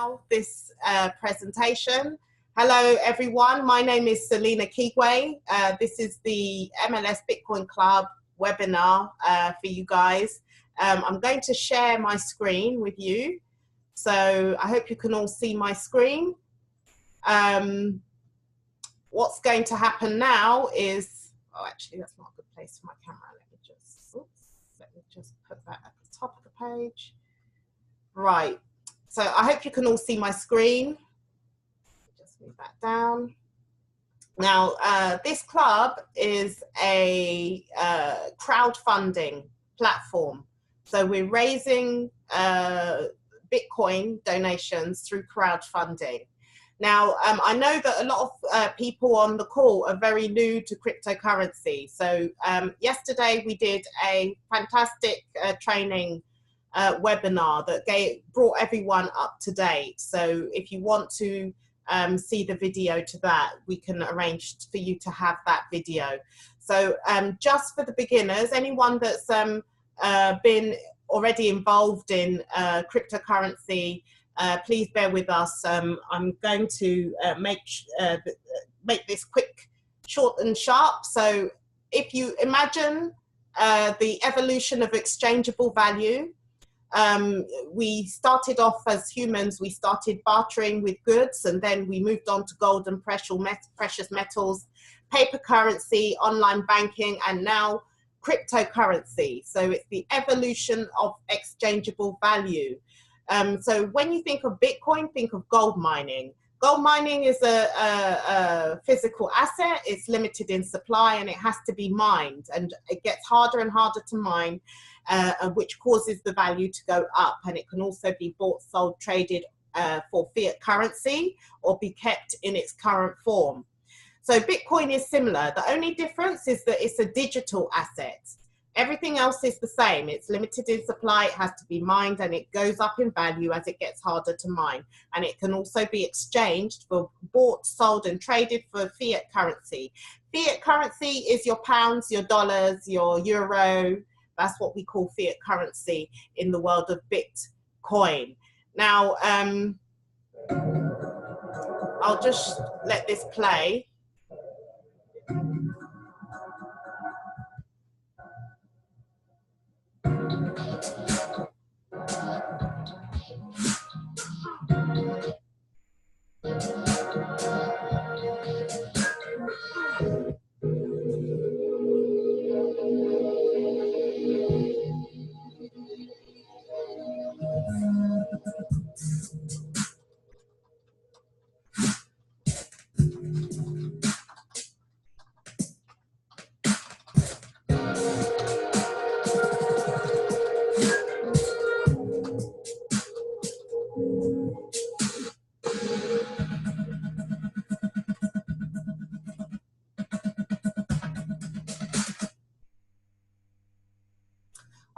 now this presentation. Hello everyone, my name is Celine Kigwe. This is the MLS Bitcoin Club webinar for you guys. I'm going to share my screen with you. So I hope you can all see my screen. What's going to happen now is, oh actually that's not a good place for my camera. Let me just put that at the top of the page. Right, so I hope you can all see my screen. Just move that down. Now, this club is a crowdfunding platform. So we're raising Bitcoin donations through crowdfunding. Now, I know that a lot of people on the call are very new to cryptocurrency. So yesterday we did a fantastic training webinar that brought everyone up to date. So if you want to see the video to that, we can arrange for you to have that video. So just for the beginners, anyone that's been already involved in cryptocurrency, please bear with us. I'm going to make this quick, short and sharp. So if you imagine the evolution of exchangeable value, we started off as humans, we started bartering with goods, and then we moved on to gold and precious metals, paper currency, online banking, and now cryptocurrency. So it's the evolution of exchangeable value. So when you think of Bitcoin, think of gold mining. Gold mining is a physical asset. It's limited in supply and it has to be mined, and it gets harder and harder to mine, which causes the value to go up. And it can also be bought, sold, traded for fiat currency, or be kept in its current form. So Bitcoin is similar. The only difference is that it's a digital asset. Everything else is the same. It's limited in supply, it has to be mined, and it goes up in value as it gets harder to mine. And it can also be exchanged for bought, sold, and traded for fiat currency. Fiat currency is your pounds, your dollars, your euro. That's what we call fiat currency in the world of Bitcoin. Now, I'll just let this play.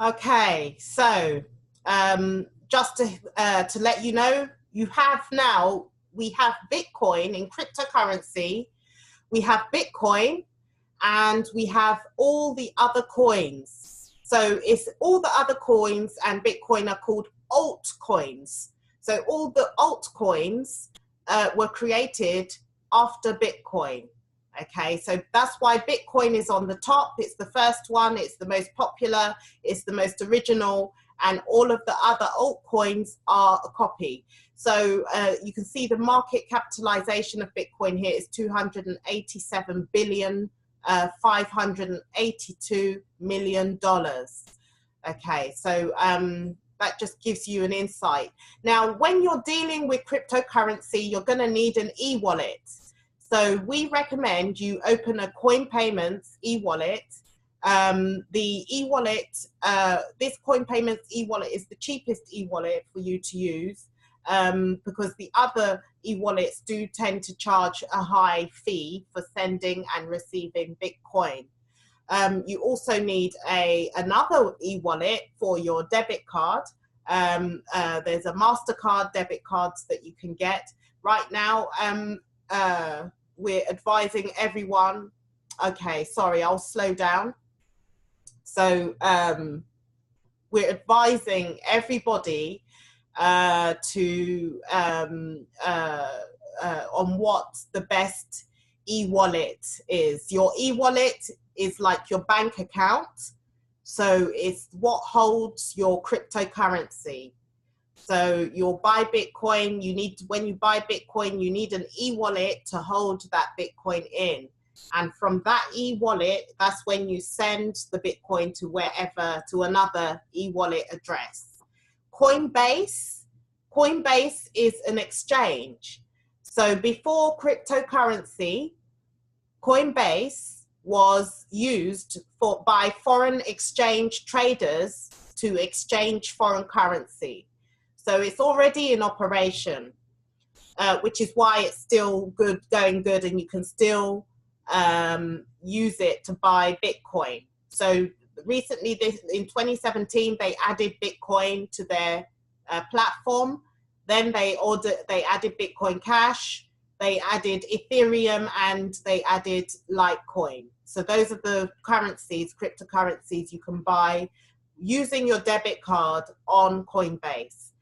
Okay, so just to let you know, we have Bitcoin in cryptocurrency, we have Bitcoin, and we have all the other coins. So it's all the other coins and Bitcoin are called altcoins. So all the altcoins were created after Bitcoin. Okay, so that's why Bitcoin is on the top. It's the first one, it's the most popular, it's the most original, and all of the other altcoins are a copy. So you can see the market capitalization of Bitcoin here is $287 billion, $582 million. Okay, so that just gives you an insight. Now, when you're dealing with cryptocurrency, you're going to need an e-wallet. So we recommend you open a Coin Payments e-wallet. The e-wallet, this Coin Payments e-wallet is the cheapest e-wallet for you to use because the other e-wallets do tend to charge a high fee for sending and receiving Bitcoin. You also need another e-wallet for your debit card. There's a MasterCard debit cards that you can get. Right now, we're advising everyone, okay, sorry, I'll slow down. So we're advising everybody on what the best e-wallet is. Your e-wallet is like your bank account. So it's what holds your cryptocurrency. So you'll buy Bitcoin, when you buy Bitcoin, you need an e-wallet to hold that Bitcoin in. And from that e-wallet, that's when you send the Bitcoin to another e-wallet address. Coinbase is an exchange. So before cryptocurrency, Coinbase was used by foreign exchange traders to exchange foreign currency. So it's already in operation, which is why it's still going good, and you can still use it to buy Bitcoin. So recently, in 2017, they added Bitcoin to their platform. Then they added Bitcoin Cash, they added Ethereum, and they added Litecoin. So those are the currencies, cryptocurrencies you can buy using your debit card on Coinbase.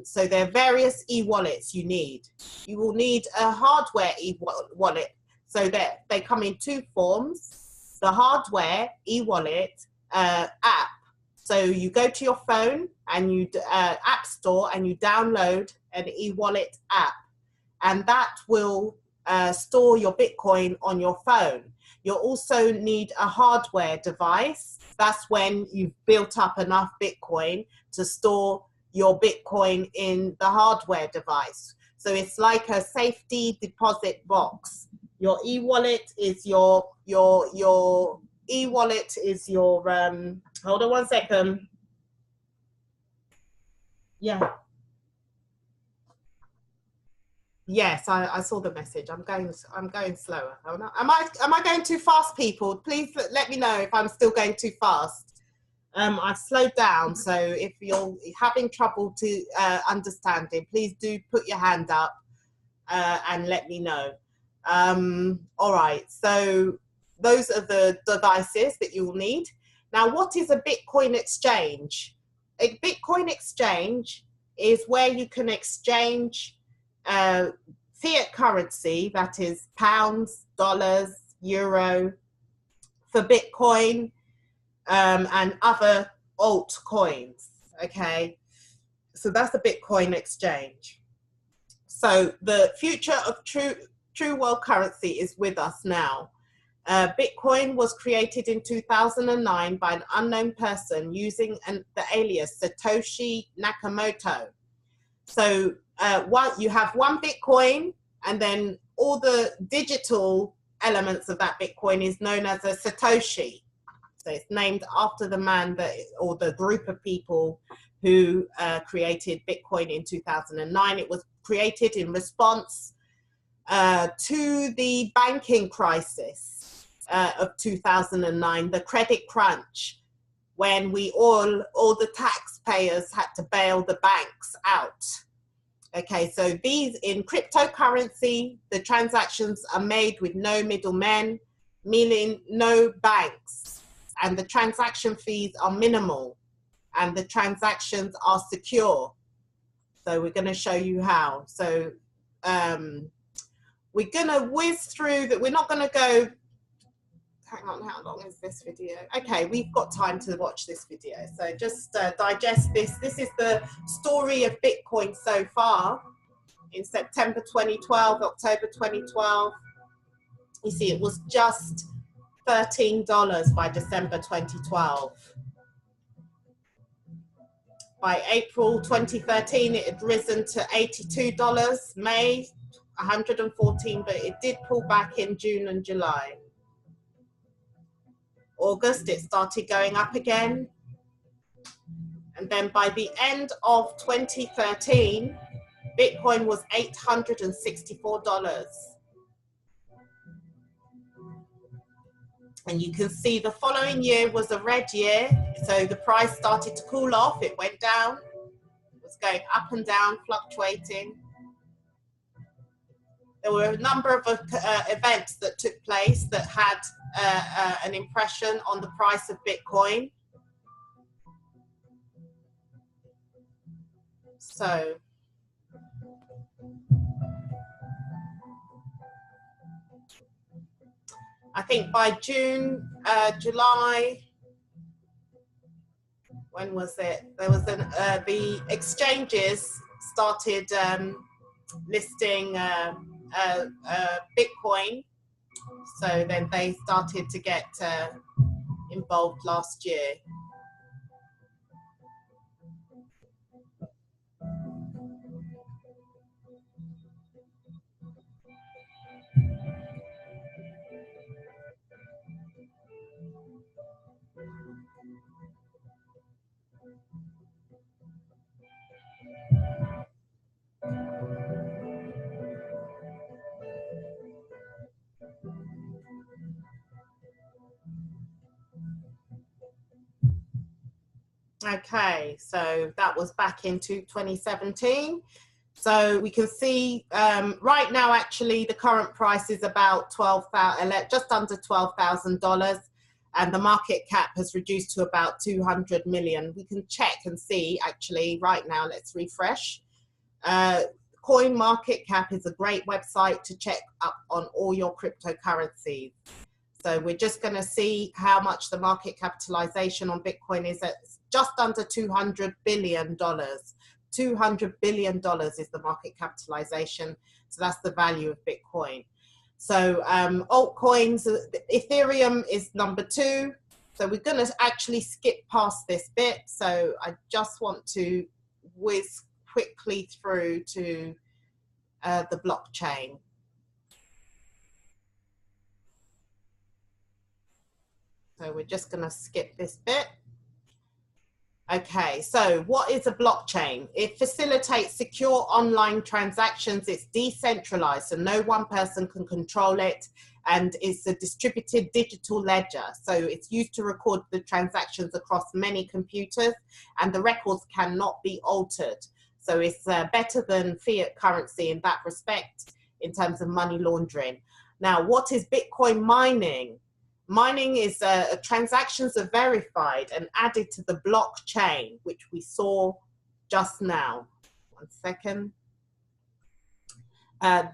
So there are various e-wallets you need. You will need a hardware e-wallet. So that they come in two forms: the hardware e-wallet app. So you go to your phone and you app store and you download an e-wallet app, and that will store your Bitcoin on your phone. You'll also need a hardware device. That's when you've built up enough Bitcoin to store your Bitcoin in the hardware device. So it's like a safety deposit box. Your e-wallet is your e-wallet is your hold on one second. Yeah. Yes, I saw the message. I'm going slower. Am I going too fast, people? Please let me know if I'm still going too fast. I've slowed down, so if you're having trouble to understanding, please do put your hand up and let me know. All right, so those are the devices that you'll need. Now, what is a Bitcoin exchange? A Bitcoin exchange is where you can exchange fiat currency, that is pounds, dollars, euro, for Bitcoin and other altcoins. Okay, so that's a Bitcoin exchange. So the future of true world currency is with us now. Bitcoin was created in 2009 by an unknown person using the alias Satoshi Nakamoto. So you have one Bitcoin, and then all the digital elements of that Bitcoin is known as a Satoshi. So it's named after the man or the group of people who created Bitcoin in 2009. It was created in response to the banking crisis of 2009, the credit crunch, when all the taxpayers had to bail the banks out. Okay, so these in cryptocurrency, the transactions are made with no middlemen, meaning no banks, and the transaction fees are minimal, and the transactions are secure. So we're going to show you how. So we're going to whiz through that. We're not going to go, hang on, how long is this video? Okay, we've got time to watch this video. So just digest this. This is the story of Bitcoin so far in September 2012, October 2012. You see, it was just $13 by December 2012. By April 2013, it had risen to $82. May, 114, but it did pull back in June and July. August, it started going up again. And then by the end of 2013, Bitcoin was $864. And you can see the following year was a red year. So the price started to cool off. It went down. It was going up and down, fluctuating. There were a number of events that took place that had an impression on the price of Bitcoin. So I think by June, July, when was it? There was the exchanges started listing Bitcoin. So then they started to get involved last year. Okay, so that was back into 2017. So we can see right now, actually, the current price is about just under $12,000, and the market cap has reduced to about 200 million. We can check and see actually right now. Let's refresh. Coin Market Cap is a great website to check up on all your cryptocurrencies. So we're just going to see how much the market capitalization on Bitcoin is at just under $200 billion. $200 billion is the market capitalization. So that's the value of Bitcoin. So altcoins, Ethereum is number 2. So we're going to actually skip past this bit. So I just want to whiz quickly through to the blockchain. So we're just going to skip this bit. Okay, so what is a blockchain? It facilitates secure online transactions. It's decentralized, so no one person can control it, and it's a distributed digital ledger. So it's used to record the transactions across many computers, and the records cannot be altered. So it's better than fiat currency in that respect in terms of money laundering. Now, what is Bitcoin mining? Mining is transactions are verified and added to the blockchain, which we saw just now. One second.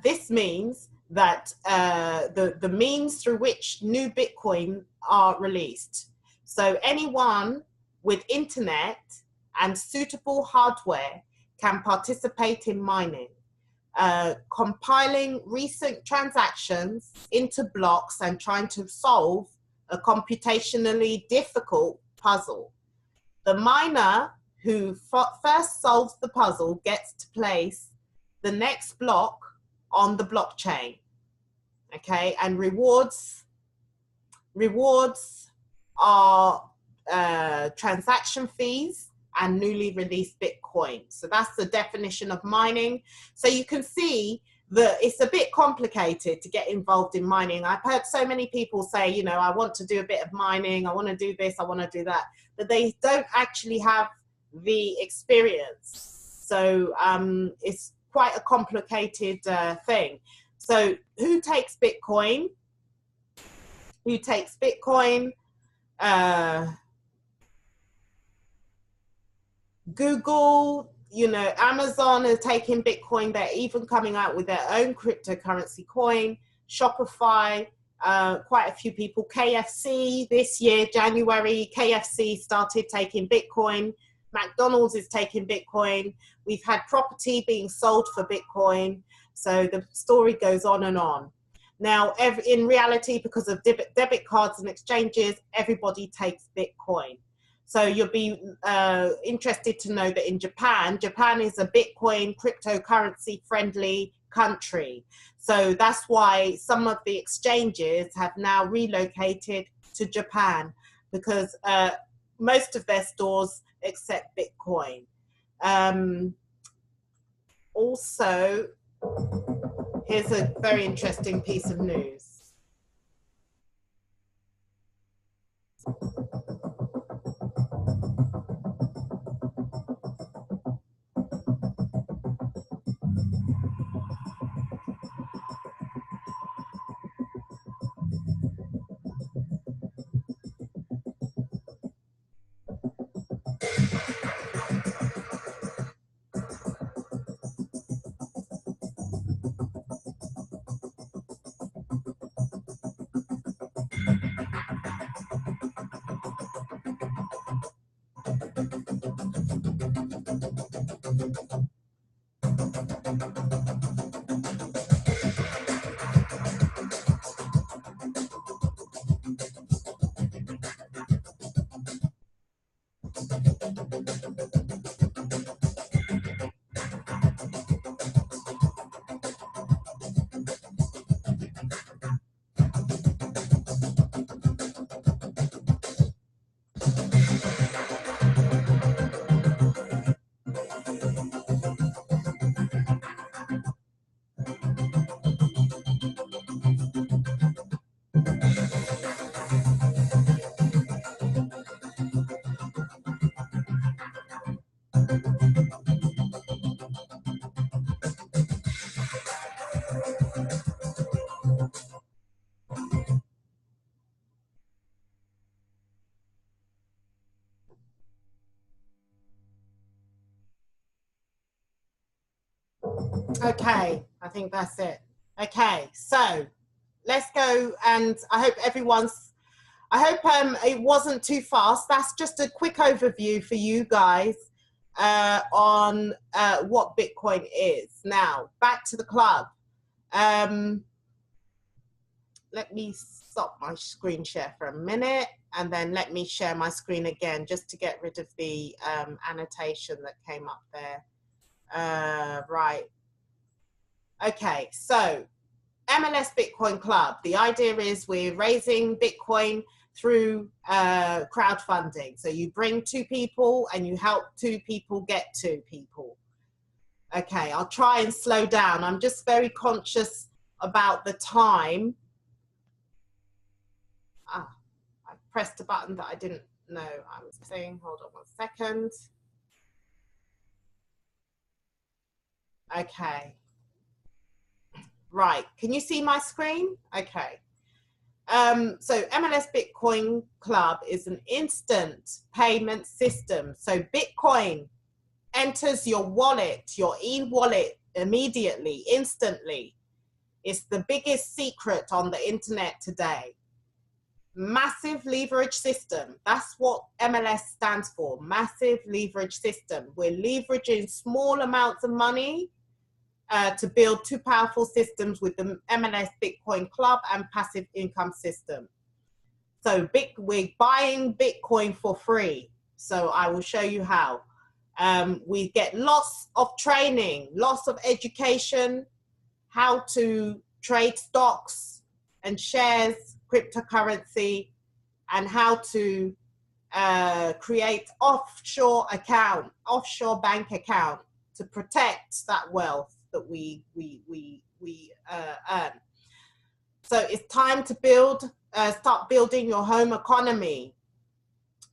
This means that the means through which new Bitcoin are released. So anyone with internet and suitable hardware can participate in mining. Compiling recent transactions into blocks and trying to solve a computationally difficult puzzle. The miner who first solves the puzzle gets to place the next block on the blockchain. Okay, and rewards are transaction fees and newly released Bitcoin. So that's the definition of mining. So you can see that it's a bit complicated to get involved in mining. I've heard so many people say, you know, I want to do a bit of mining, I want to do this, I want to do that, but they don't actually have the experience. So it's quite a complicated thing. So who takes Bitcoin? Who takes Bitcoin? Google, you know, Amazon are taking Bitcoin. They're even coming out with their own cryptocurrency coin. Shopify, quite a few people. KFC this year, January, KFC started taking Bitcoin. McDonald's is taking Bitcoin. We've had property being sold for Bitcoin. So the story goes on and on. Now, in reality, because of debit cards and exchanges, everybody takes Bitcoin. So you'll be interested to know that in Japan is a Bitcoin cryptocurrency friendly country. So that's why some of the exchanges have now relocated to Japan, because most of their stores accept Bitcoin. Also, here's a very interesting piece of news. Okay, I think that's it. Okay, so let's go, and I hope it wasn't too fast. That's just a quick overview for you guys on what Bitcoin is. Now, back to the club. Let me stop my screen share for a minute, and then let me share my screen again just to get rid of the annotation that came up there. Right. Okay, so MLS Bitcoin Club. The idea is we're raising Bitcoin through crowdfunding. So you bring 2 people and you help 2 people get 2 people. Okay, I'll try and slow down. I'm just very conscious about the time. I pressed a button that I didn't know I was saying. Hold on 1 second. Okay. Right, can you see my screen? Okay. So MLS Bitcoin Club is an instant payment system. So Bitcoin enters your wallet, your e-wallet immediately, instantly. It's the biggest secret on the internet today. Massive leverage system. That's what MLS stands for, massive leverage system. We're leveraging small amounts of money to build 2 powerful systems with the MLS Bitcoin Club and passive income system. So we're buying Bitcoin for free. So I will show you how. We get lots of training, lots of education, how to trade stocks and shares, cryptocurrency, and how to create offshore bank account to protect that wealth that we earn. So it's time to start building your home economy.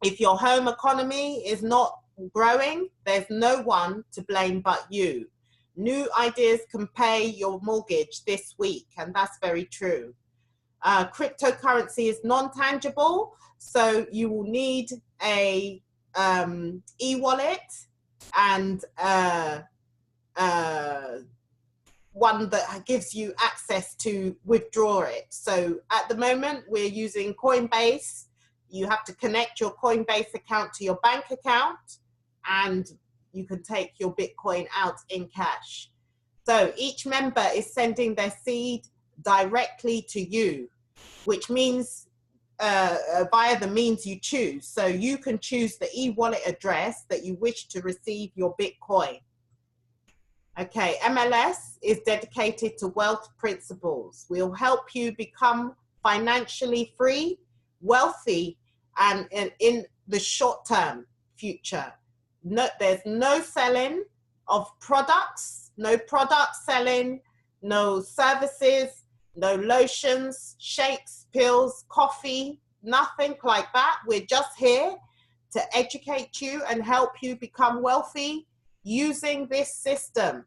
If your home economy is not growing, there's no one to blame but you. New ideas can pay your mortgage this week, and that's very true. Cryptocurrency is non-tangible, so you will need a e-wallet and one that gives you access to withdraw it. So at the moment we're using Coinbase. You have to connect your Coinbase account to your bank account, and you can take your Bitcoin out in cash. So each member is sending their seed directly to you, which means via the means you choose. So you can choose the e-wallet address that you wish to receive your Bitcoin. Okay, MLS is dedicated to wealth principles. We'll help you become financially free, wealthy, and in the short-term future. There's no selling of products, no product selling, no services, no lotions, shakes, pills, coffee, nothing like that. We're just here to educate you and help you become wealthy using this system.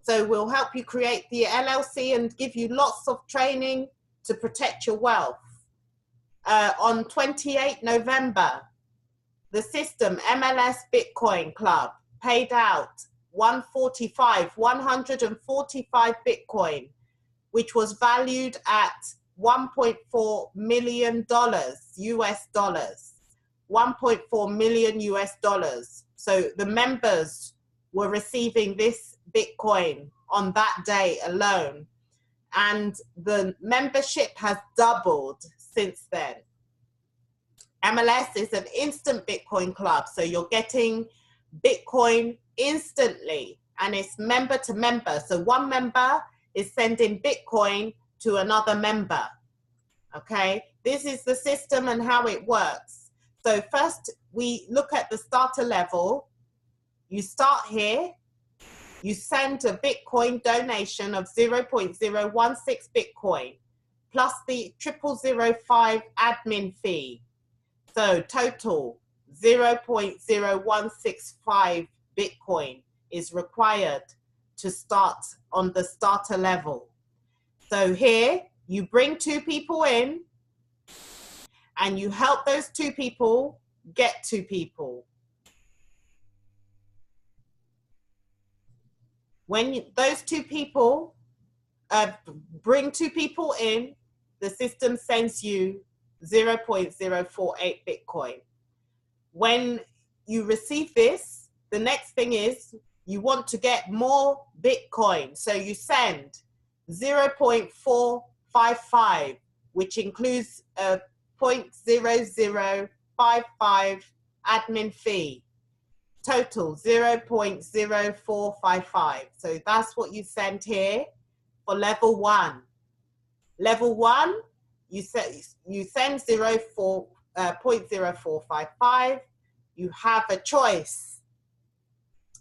So we'll help you create the LLC and give you lots of training to protect your wealth. On 28 November, the system MLS Bitcoin Club paid out 145 Bitcoin, which was valued at $1.4 million US dollars, 1.4 million US dollars. So the members were receiving this Bitcoin on that day alone. And the membership has doubled since then. MLS is an instant Bitcoin club. So you're getting Bitcoin instantly, and it's member to member. So one member is sending Bitcoin to another member. Okay, this is the system and how it works. So first we look at the starter level. You start here, you send a Bitcoin donation of 0.016 Bitcoin plus the 0005 admin fee. So total 0.0165 Bitcoin is required to start on the starter level. So here you bring 2 people in and you help those 2 people get 2 people. When those 2 people bring 2 people in, the system sends you 0.048 Bitcoin. When you receive this, the next thing is you want to get more Bitcoin. So you send 0.455, which includes a 0.0055 admin fee. Total 0.0455. So that's what you send here for level 1. Level 1, you send 0.0455. You have a choice.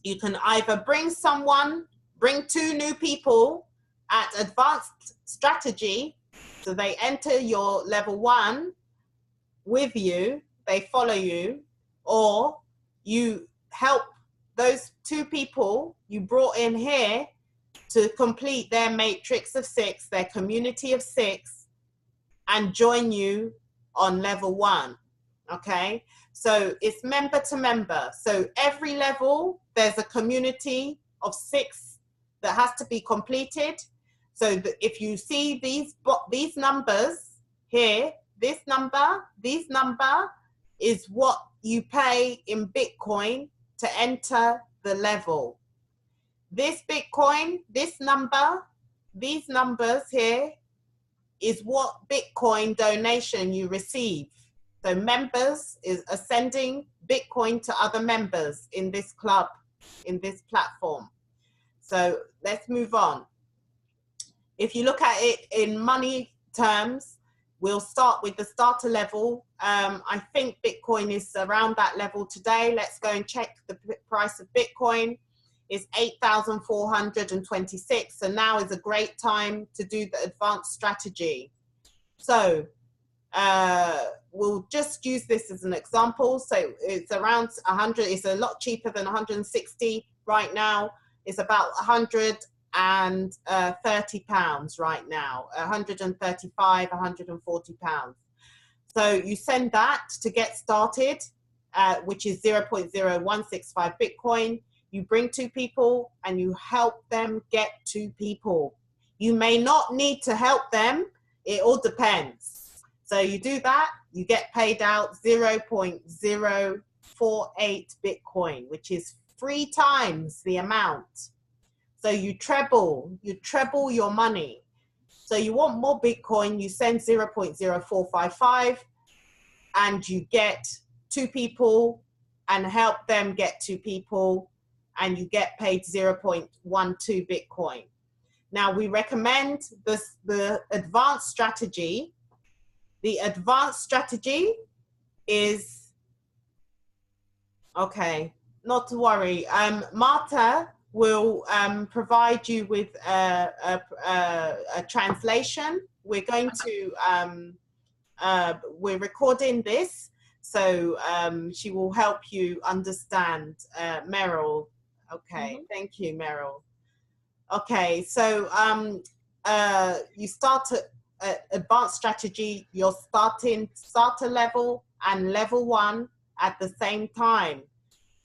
You can either bring 2 new people at advanced strategy. So they enter your level 1 with you, they follow you, or you help those 2 people you brought in here to complete their matrix of 6, their community of 6, and join you on level 1. Okay, so it's member to member. So every level there's a community of 6 that has to be completed. So that if you see these numbers here, this number is what you pay in Bitcoin to enter the level. This Bitcoin, this number, these numbers here is what Bitcoin donation you receive. So members are sending Bitcoin to other members in this club, in this platform. So let's move on. If you look at it in money terms, we'll start with the starter level. I think Bitcoin is around that level today. Let's go and check the price of Bitcoin. It's 8,426. So now is a great time to do the advanced strategy. So we'll just use this as an example. So it's around 100. It's a lot cheaper than 160 right now. It's about 130 pounds right now, 135, 140 pounds. So you send that to get started, which is 0.0165 Bitcoin. You bring 2 people and you help them get 2 people. You may not need to help them. It all depends. So you do that, you get paid out 0.048 Bitcoin, which is 3 times the amount. So you treble your money. So you want more Bitcoin, you send 0.0455 and you get 2 people and help them get 2 people and you get paid 0.12 Bitcoin. Now we recommend the advanced strategy. The advanced strategy is, okay, not to worry. Marta will provide you with a translation. We're going to, we're recording this, so she will help you understand. Meryl, okay, thank you, Meryl. Okay, so you start at advanced strategy, you're starting starter level and level 1 at the same time.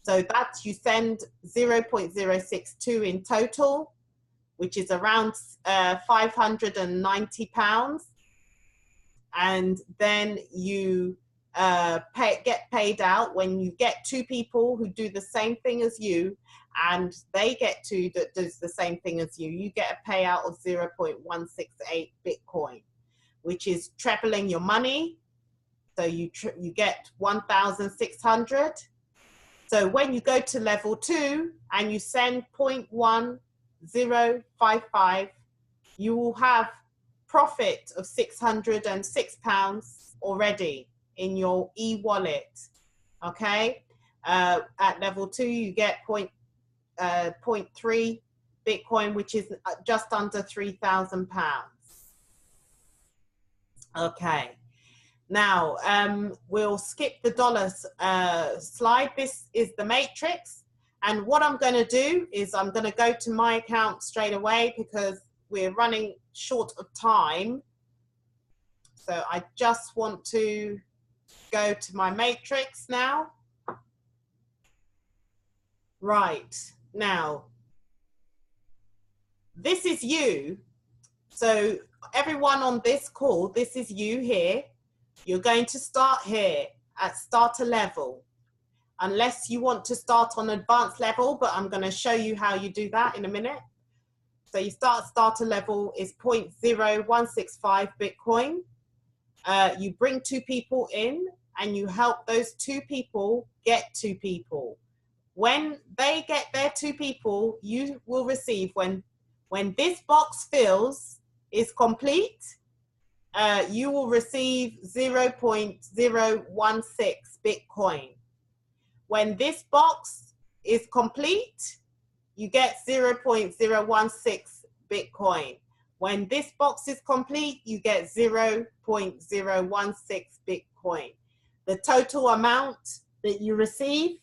So that you send 0.062 in total, which is around 590 pounds. And then you get paid out when you get 2 people who do the same thing as you and they get to that does the same thing as you. You get a payout of 0.168 Bitcoin, which is trebling your money. So you get 1,600. So when you go to level 2 and you send 0.1055, you will have profit of £606 already in your e-wallet. Okay, at level 2 you get 0.3 Bitcoin, which is just under £3,000. Okay, now we'll skip the dollars slide. This is the matrix, and what I'm going to do is I'm going to go to my account straight away because we're running short of time. So I just want to go to my matrix now. Right, now this is you. So everyone on this call, this is you here. You're going to start here at starter level, unless you want to start on advanced level, but I'm going to show you how you do that in a minute. So you start starter level is 0.0165 Bitcoin. You bring 2 people in and you help those 2 people get 2 people. When they get their 2 people, you will receive, when this box fills, is complete, you will receive 0.016 Bitcoin. When this box is complete, you get 0.016 Bitcoin. When this box is complete, you get 0.016 Bitcoin. The total amount that you receive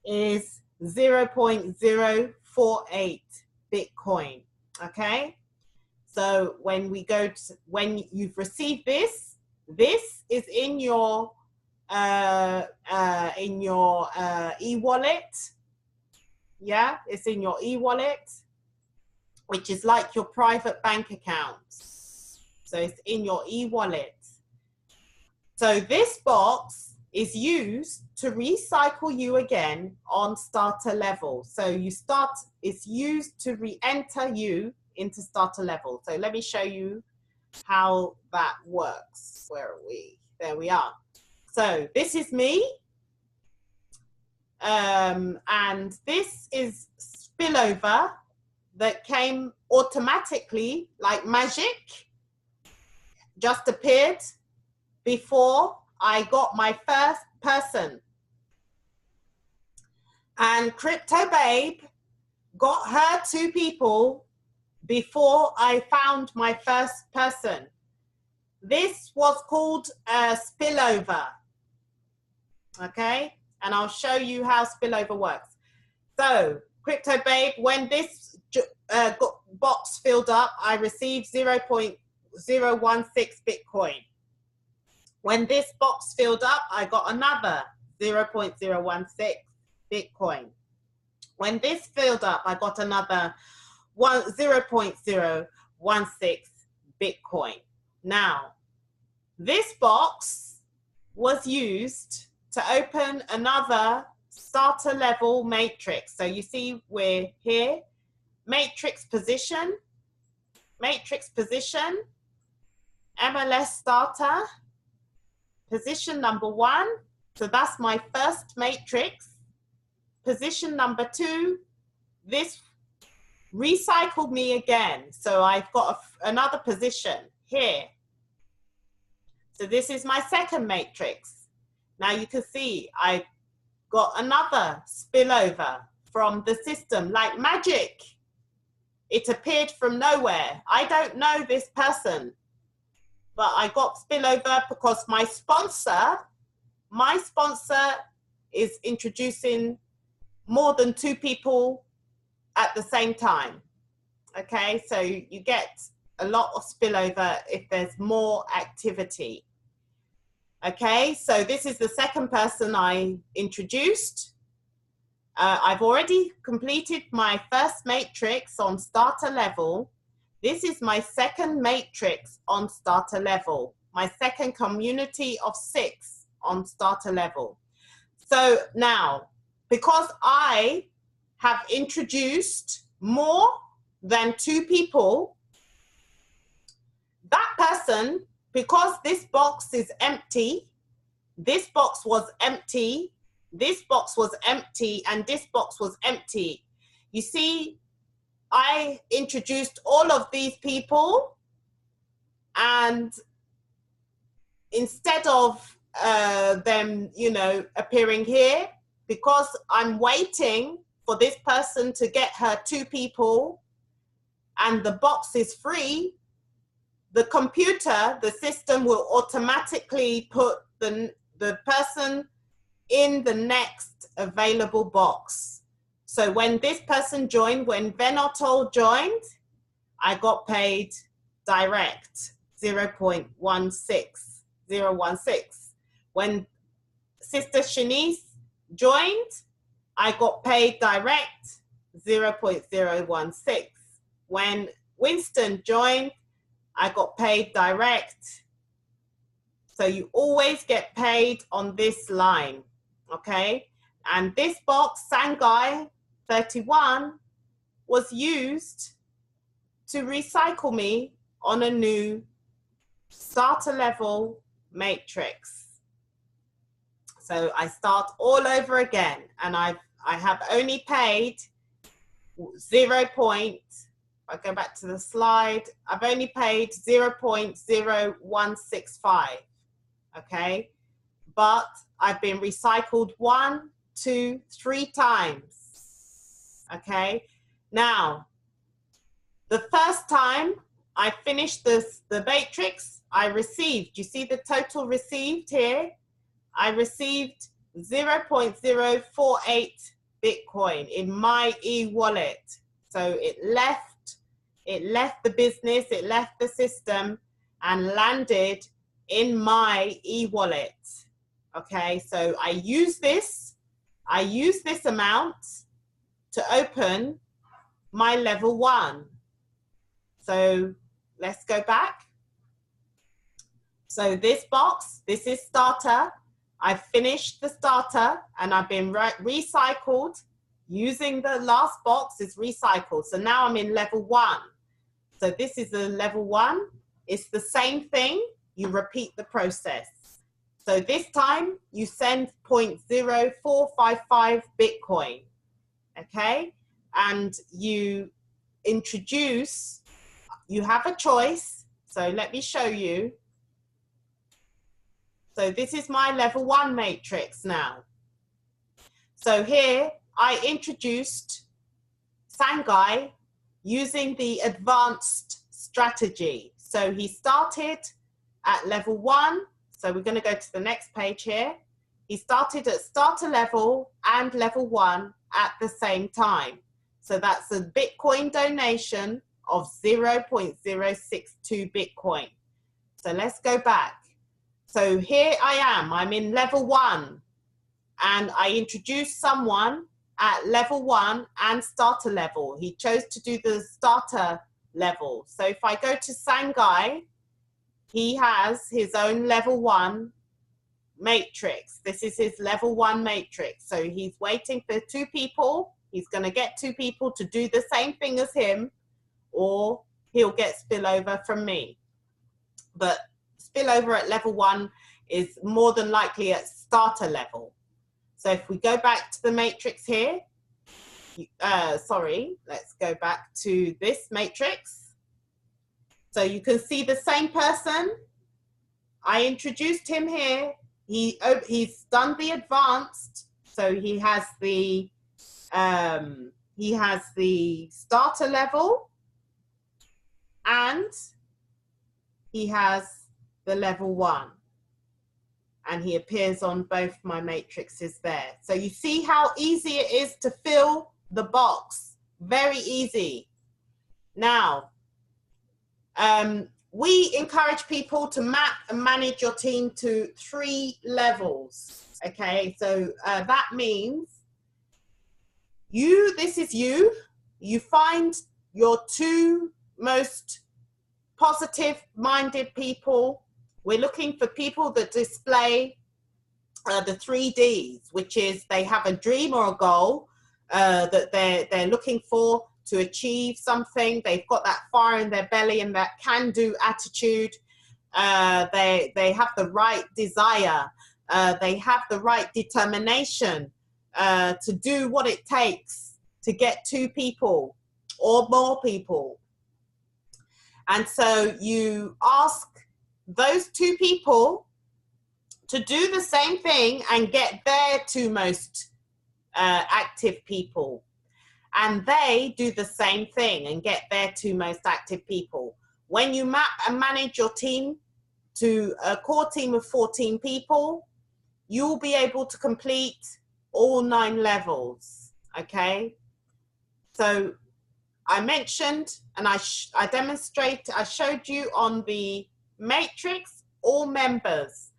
is 0.048 Bitcoin. Okay? So when we go to, when you've received this, this is in your e-wallet. Yeah, it's in your e-wallet, which is like your private bank account. So it's in your e-wallet. So this box is used to recycle you again on starter level. So you start, it's used to re-enter you into starter level. So let me show you how that works. Where are we? There we are. So this is me. And this is spillover that came automatically, like magic, just appeared before I got my first person. And Crypto Babe got her 2 people before I found my first person. This was called a spillover. Okay? And I'll show you how spillover works. So, Crypto Babe, when this box filled up, I received 0.016 Bitcoin. When this box filled up, I got another 0.016 Bitcoin. When this filled up, I got another 0.016 Bitcoin. Now, this box was used to open another starter level matrix. So you see we're here, matrix position, MLS starter, position number 1. So that's my first matrix. Position number 2, this recycled me again. So I've got another position here. So this is my second matrix. Now you can see I got another spillover from the system, like magic. It appeared from nowhere. I don't know this person, but I got spillover because my sponsor is introducing more than 2 people at the same time. Okay, so you get a lot of spillover if there's more activity. Okay, so this is the second person I introduced. I've already completed my first matrix on starter level. This is my second matrix on starter level, my second community of 6 on starter level. So now, because I have introduced more than 2 people, that person, because this box is empty, this box was empty, this box was empty, and this box was empty. You see, I introduced all of these people, and instead of them, you know, appearing here, because I'm waiting for this person to get her 2 people and the box is free, the computer, the system will automatically put the person in the next available box. So when this person joined, when Venotol joined, I got paid direct, 0.16016. When Sister Shanice joined, I got paid direct, 0.016. When Winston joined, I got paid direct. So you always get paid on this line, okay? And this box, Sangai 31, was used to recycle me on a new starter level matrix. So I start all over again, and I have only paid 0. I go back to the slide, I've only paid 0.0165, okay? But I've been recycled 1, 2, 3 times, okay? Now, the first time I finished the matrix, I received, you see the total received here? I received 0.048 Bitcoin in my e-wallet. So it left the business, it left the system and landed in my e-wallet. Okay, so I use this amount to open my level 1. So let's go back. So this box, this is starter. I've finished the starter and I've been recycled using the last box is recycled. So now I'm in level 1. So this is a level 1. It's the same thing. You repeat the process. So this time you send 0.0455 Bitcoin, okay? And you introduce, you have a choice. So let me show you. So this is my level 1 matrix now. So here I introduced Sangai using the advanced strategy. So he started at level 1. So we're going to go to the next page here. He started at starter level and level 1 at the same time. So that's a Bitcoin donation of 0.062 Bitcoin. So let's go back. So here I am, I'm in level 1 and I introduced someone at level 1 and starter level. He chose to do the starter level. So if I go to Sangai, he has his own level 1 matrix. This is his level 1 matrix. So he's waiting for 2 people. He's going to get 2 people to do the same thing as him, or he'll get spillover from me. But spillover at level 1 is more than likely at starter level. So if we go back to the matrix here, sorry, let's go back to this matrix. So you can see the same person. I introduced him here. He's done the advanced. So he has the starter level and he has the level 1. And he appears on both my matrices there. So you see how easy it is to fill the box. Very easy. Now, we encourage people to map and manage your team to 3 levels. Okay, so that means this is you find your 2 most positive-minded people. We're looking for people that display the 3 Ds, which is they have a dream or a goal, that they're looking for to achieve something. They've got that fire in their belly and that can-do attitude. They have the right desire. They have the right determination to do what it takes to get 2 people or more people. And so you ask those 2 people to do the same thing and get their 2 most active people. And they do the same thing and get their 2 most active people. When you map and manage your team to a core team of 14 people, you'll be able to complete all 9 levels, okay? So I mentioned and I showed you on the matrix, all members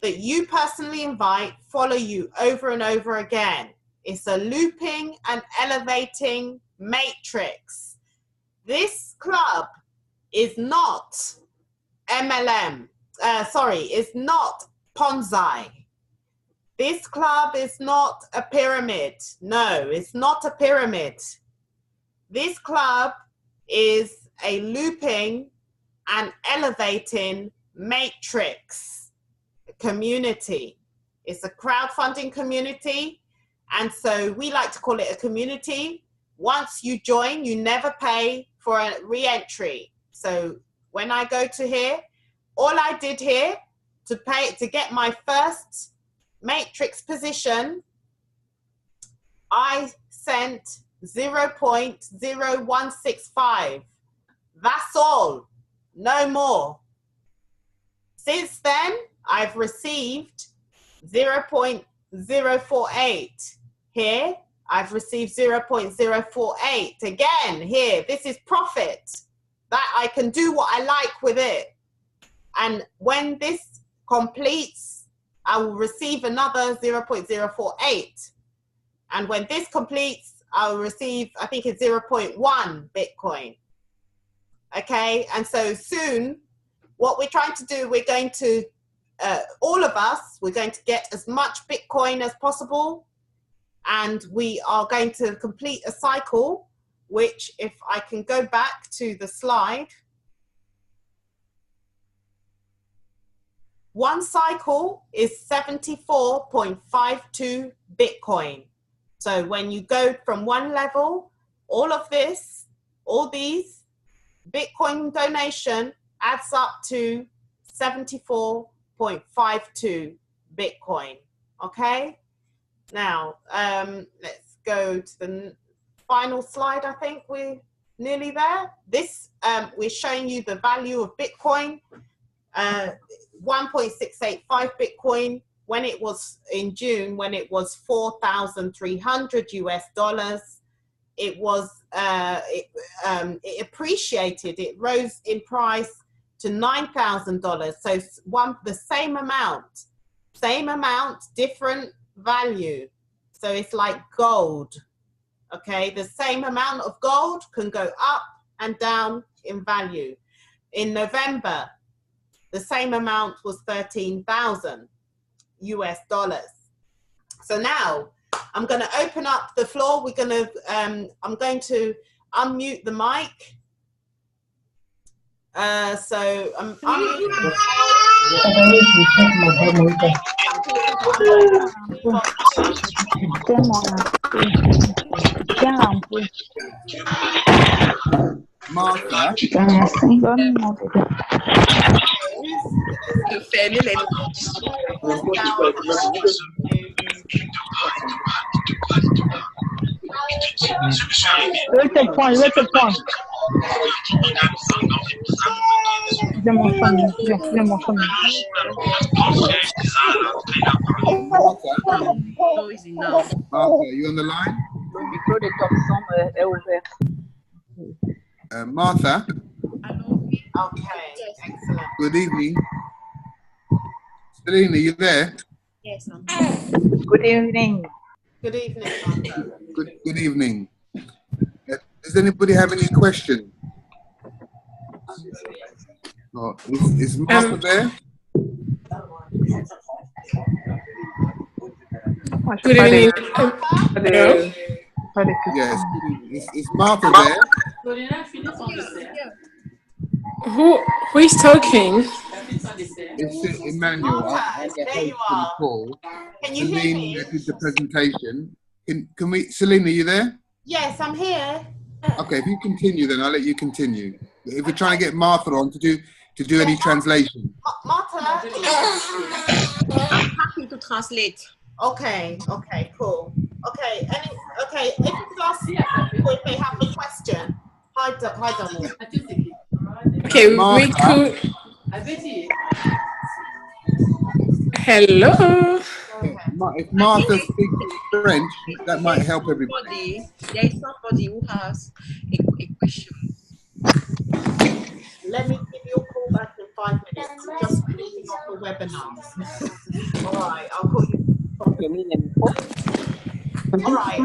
that you personally invite follow you over and over again. It's a looping and elevating matrix. This club is not MLM, is not Ponzi. This club is not a pyramid. No, it's not a pyramid. This club is a looping and elevating matrix community. It's a crowdfunding community. And so we like to call it a community. Once you join, you never pay for a re-entry. So when I go to here, all I did here to get my first matrix position, I sent 0.0165. That's all, no more. Since then, I've received 0.048. Here, I've received 0.048. Again, here, this is profit. That I can do what I like with it. And when this completes, I will receive another 0.048. And when this completes, I'll receive, I think it's 0.1 Bitcoin. Okay, and so soon, what we're trying to do, we're going to, all of us, we're going to get as much Bitcoin as possible. And we are going to complete a cycle, which if I can go back to the slide, one cycle is 74.52 Bitcoin. So when you go from one level, all of this, all these Bitcoin donation adds up to 74.52 Bitcoin, okay? Now, let's go to the final slide. I think we're nearly there. This, we're showing you the value of Bitcoin, 1.685 Bitcoin when it was in June, when it was 4,300 US dollars. It was, it appreciated, it rose in price to $9,000. So the same amount, different value. So it's like gold, okay? The same amount of gold can go up and down in value. In November, the same amount was 13,000 US dollars. So now I'm going to open up the floor. We're going to, I'm going to unmute the mic. So I'm unmuting the Marta. Marta, you on the line? Martha? Okay, excellent. Good evening. Celine, are you there? Yes, I'm Good evening. Good evening, Marta. Good evening. Does anybody have any questions? Oh, is Martha there? Good evening. Hello. Yes, is Martha there? Who is talking? It's Emmanuel. Marta, I'm the there host you for the are. call. Can you hear Celine me? did the presentation. Can we, Celine, are you there? Yes, I'm here. Okay, if you continue, then I'll let you continue. If we're trying to get Martha on to do any translation. Marta? I'm happy to translate. Okay, cool. Okay, if you could ask people if they have a question. Hi, Donald. Okay, Martha. we could. Hello. If Martha speaks French, that might help everybody. There is somebody who has a question. Let me give you a call back in 5 minutes. I'm just finishing off the webinar. All right, I'll call you. All right,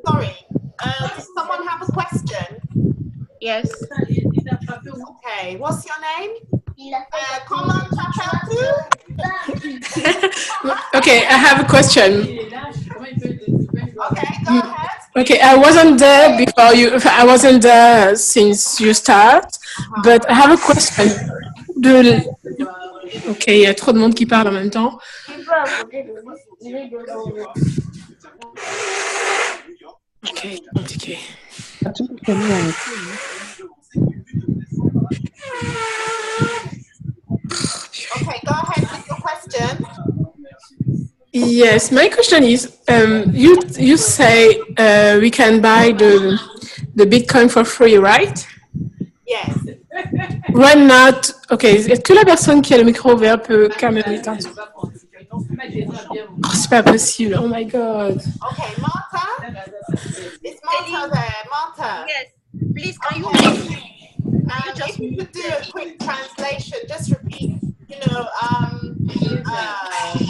sorry. Does someone have a question? Yes. Okay, what's your name? Comment t'appelles-tu? Okay, I have a question. Okay, go ahead. Okay, I wasn't there before you. I wasn't there since you start, but I have a question. Ok, il y a trop de monde qui parle en même temps. Ok, compliqué. Okay, go ahead with your question. Yes, my question is, you say we can buy the Bitcoin for free, right? Yes. Why not? Ok, est-ce que la personne qui a le micro ouvert peut quand même l'éteindre? Oh, c'est pas possible. Oh my God. Okay, Marta? Is Marta there? Marta? Yes. Please, can you if you could do a quick translation, just repeat,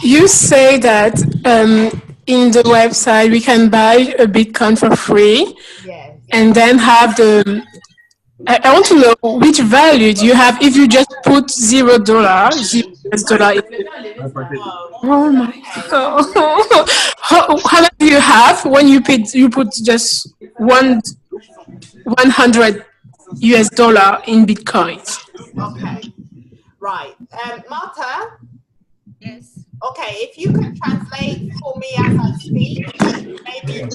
You say that in the website we can buy a Bitcoin for free, yes. And then have the. I want to know which value do you have if you just put $0, $0. Oh my God! How much do you have when you put just $100 in Bitcoins? Okay. Right. Marta? Yes. Okay, if you can translate for me as I speak, maybe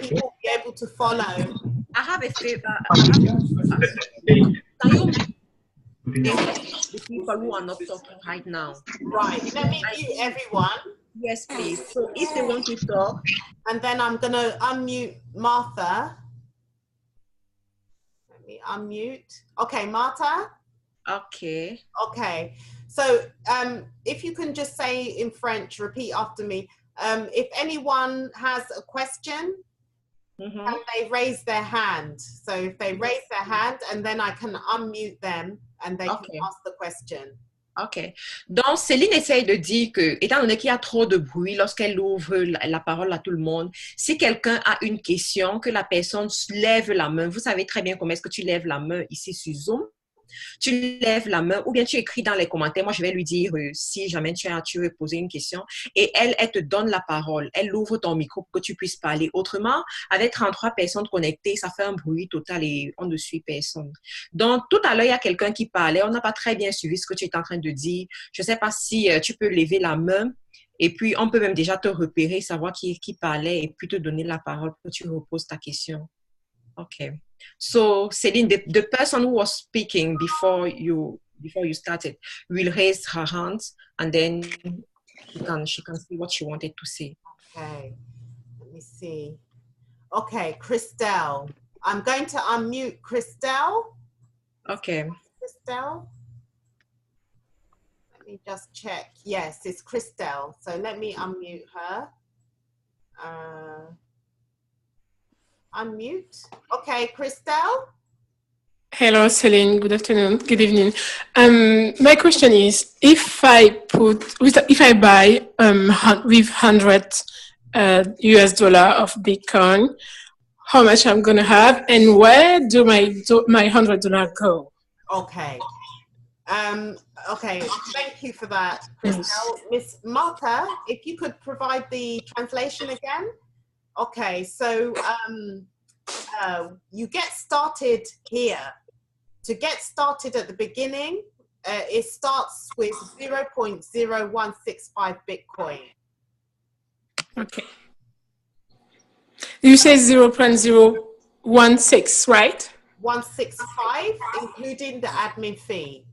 people will be able to follow. I have a favor. Can you the people who are not talking right now? Right. Let me mute everyone. Yes, please. So if they want to talk. And then I'm going to unmute Martha. Let me unmute. Okay, Martha? Okay. Okay. So if you can just say in French, repeat after me. If anyone has a question, and they raise their hand. So if they raise their hand, and then I can unmute them and they can ask the question. OK. Donc, Céline essaye de dire que, étant donné qu'il y a trop de bruit lorsqu'elle ouvre la parole à tout le monde, si quelqu'un a une question, que la personne lève la main. Vous savez très bien comment est-ce que tu lèves la main ici sur Zoom. Tu lèves la main ou bien tu écris dans les commentaires. Moi, je vais lui dire si jamais tu veux poser une question. Et elle te donne la parole. Elle ouvre ton micro pour que tu puisses parler. Autrement, avec 33 personnes connectées, ça fait un bruit total et on ne suit personne. Donc, tout à l'heure, il y a quelqu'un qui parlait. On n'a pas très bien suivi ce que tu es en train de dire. Je ne sais pas si tu peux lever la main. Et puis, on peut même déjà te repérer, savoir qui parlait et puis te donner la parole pour que tu reposes ta question. OK. So, Celine, the person who was speaking before you started will raise her hands and then she can see what she wanted to say. Okay. Let me see. Okay, Christelle. I'm going to unmute Christelle. Okay. Christelle. Let me just check. Yes, it's Christelle. So let me unmute her. Unmute. Okay, Christelle. Hello, Celine. Good afternoon. Good evening. My question is, if I buy with $100 of Bitcoin, how much I'm gonna have, and where do my $100 go? Okay. Okay. Thank you for that, Christelle. Miss Marta, if you could provide the translation again. Okay, so you get started here. To get started at the beginning, it starts with 0.0165 Bitcoin. Okay. You say 0.016, right? 165, including the admin fee.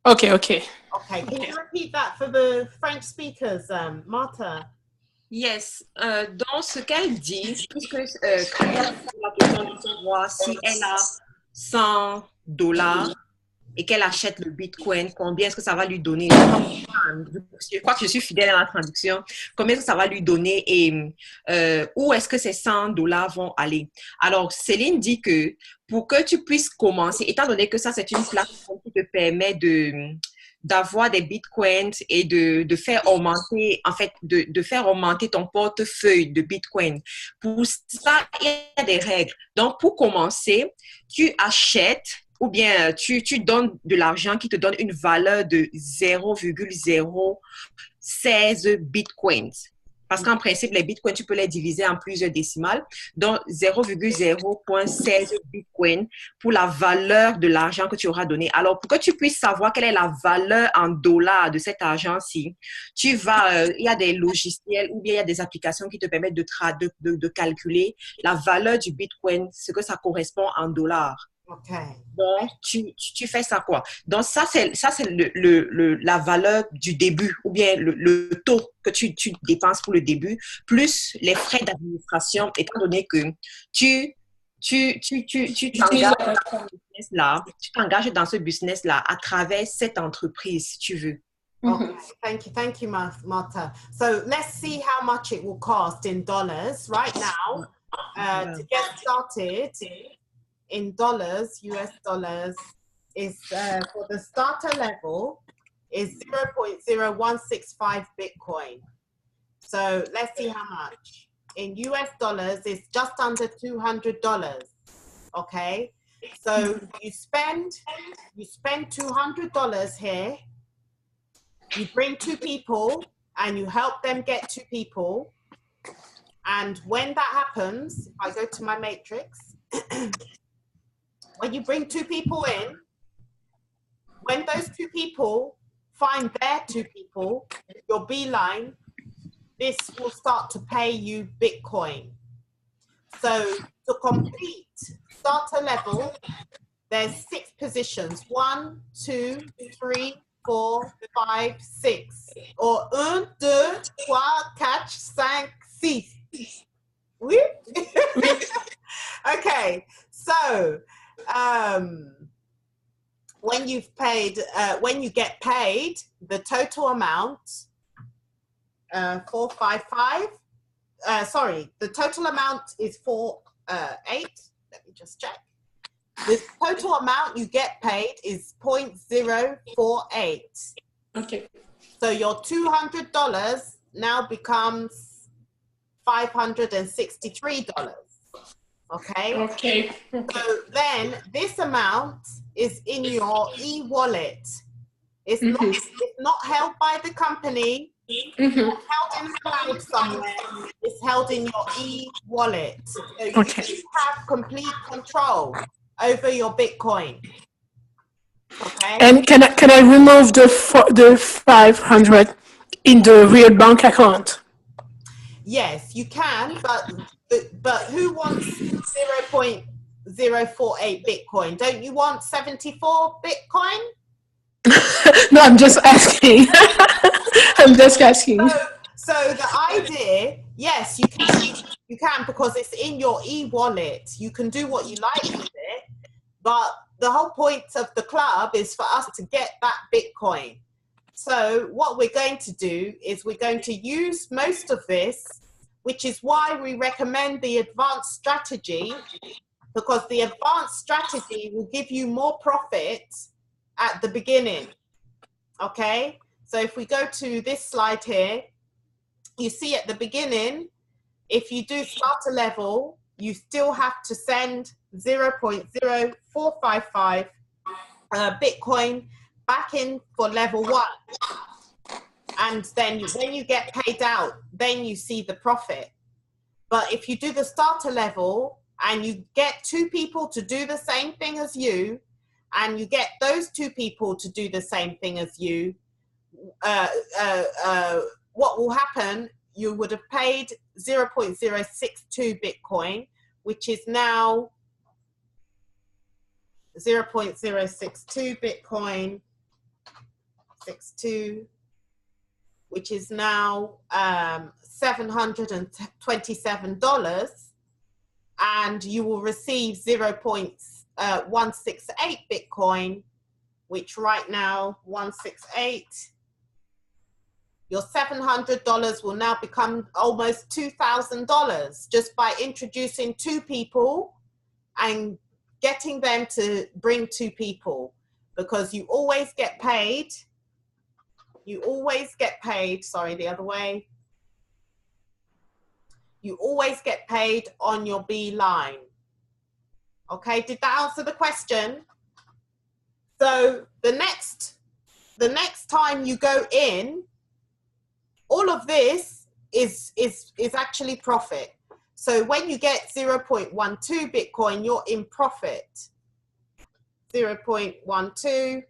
Okay, okay. Okay, can you repeat that for the French speakers, Marta? Yes, dans ce qu'elle dit, puisque quand elle a posé la question de savoir si elle a 100 dollars et qu'elle achète le Bitcoin, combien est-ce que ça va lui donner? Je crois que je suis fidèle à la traduction. Combien est-ce que ça va lui donner et où est-ce que ces 100 dollars vont aller? Alors, Céline dit que pour que tu puisses commencer, étant donné que ça, c'est une plateforme qui te permet d'avoir des bitcoins et de faire augmenter, en fait, de faire augmenter ton portefeuille de bitcoin. Pour ça, il y a des règles. Donc, pour commencer, tu achètes ou bien tu donnes de l'argent qui te donne une valeur de 0,016 bitcoins. Parce qu'en principe, les bitcoins, tu peux les diviser en plusieurs décimales. Donc, 0,016 bitcoins pour la valeur de l'argent que tu auras donné. Alors, pour que tu puisses savoir quelle est la valeur en dollars de cet argent-ci, tu vas, il y a des logiciels ou bien il y a des applications qui te permettent de calculer la valeur du bitcoin, ce que ça correspond en dollars. Okay. Donc, tu fais ça quoi? Donc, ça, c'est la valeur du début ou bien le taux que tu dépenses pour le début, plus les frais d'administration, étant donné que tu t'engages dans ce business-là à travers cette entreprise, si tu veux. Okay, thank you, Marta. So let's see how much it will cost in dollars right now to get started. In dollars, US dollars, is for the starter level is 0.0165 Bitcoin. So let's see how much. In US dollars, it's just under $200. Okay, so you spend $200 here. You bring 2 people and you help them get 2 people. And when that happens, if I go to my matrix. When you bring 2 people in, when those 2 people find their 2 people, your beeline, this will start to pay you Bitcoin. So to complete starter level, there's 6 positions. 1, 2, 3, 4, 5, 6. Or 1, 2, 3, 4, 5, 6. Oui? Okay, so when you get paid, the total amount, 455. The total amount is 48. Let me just check. The total amount you get paid is 0.048. Okay. So your $200 now becomes $563. Okay. Okay. So then this amount is in your e-wallet. It's not held by the company. It's not held in the cloud somewhere. It's held in your e-wallet. So you have complete control over your Bitcoin. Okay. And can I remove the 500 in the real bank account? Yes, you can, but who wants 0.048 Bitcoin? Don't you want 74 Bitcoin? No, I'm just asking. I'm just asking. So the idea, yes, you can because it's in your e-wallet. You can do what you like with it, but the whole point of the club is for us to get that Bitcoin. So what we're going to do is we're going to use most of this, which is why we recommend the advanced strategy, because the advanced strategy will give you more profit at the beginning. Okay, so if we go to this slide here, you see at the beginning, if you do starter level, you still have to send 0.0455 Bitcoin back in for level 1. And then when you get paid out, then you see the profit. But if you do the starter level and you get 2 people to do the same thing as you, and you get those 2 people to do the same thing as you, what will happen, you would have paid 0.062 Bitcoin, which is now 0.062 Bitcoin, 62, which is now $727, and you will receive 0.168 Bitcoin, which right now, 168, your $700 will now become almost $2,000 just by introducing 2 people and getting them to bring 2 people, because you always get paid. You always get paid, sorry, the other way. You always get paid on your B line. Okay, did that answer the question? So the next time you go in, all of this is actually profit. So when you get 0.12 Bitcoin, you're in profit. 0.12,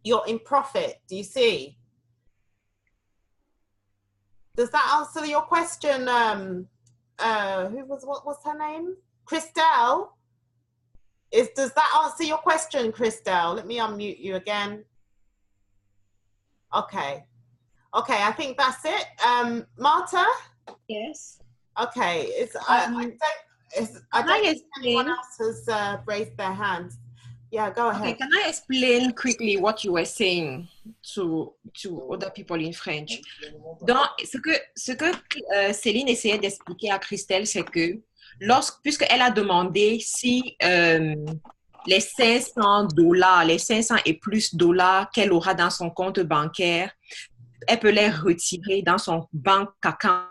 you're in profit. Do you see? Does that answer your question? What was her name? Christelle? Does that answer your question, Christelle? Let me unmute you again. Okay. Okay, I think that's it. Marta? Yes. Okay. I don't think anyone else has raised their hands. Yeah, go ahead. Okay, can I explain quickly what you were saying to other people in French? Donc, ce que Céline essayait d'expliquer à Christelle, c'est que puisqu'elle a demandé si les $500, les 500 et plus dollars qu'elle aura dans son compte bancaire, elle peut les retirer dans son bank account,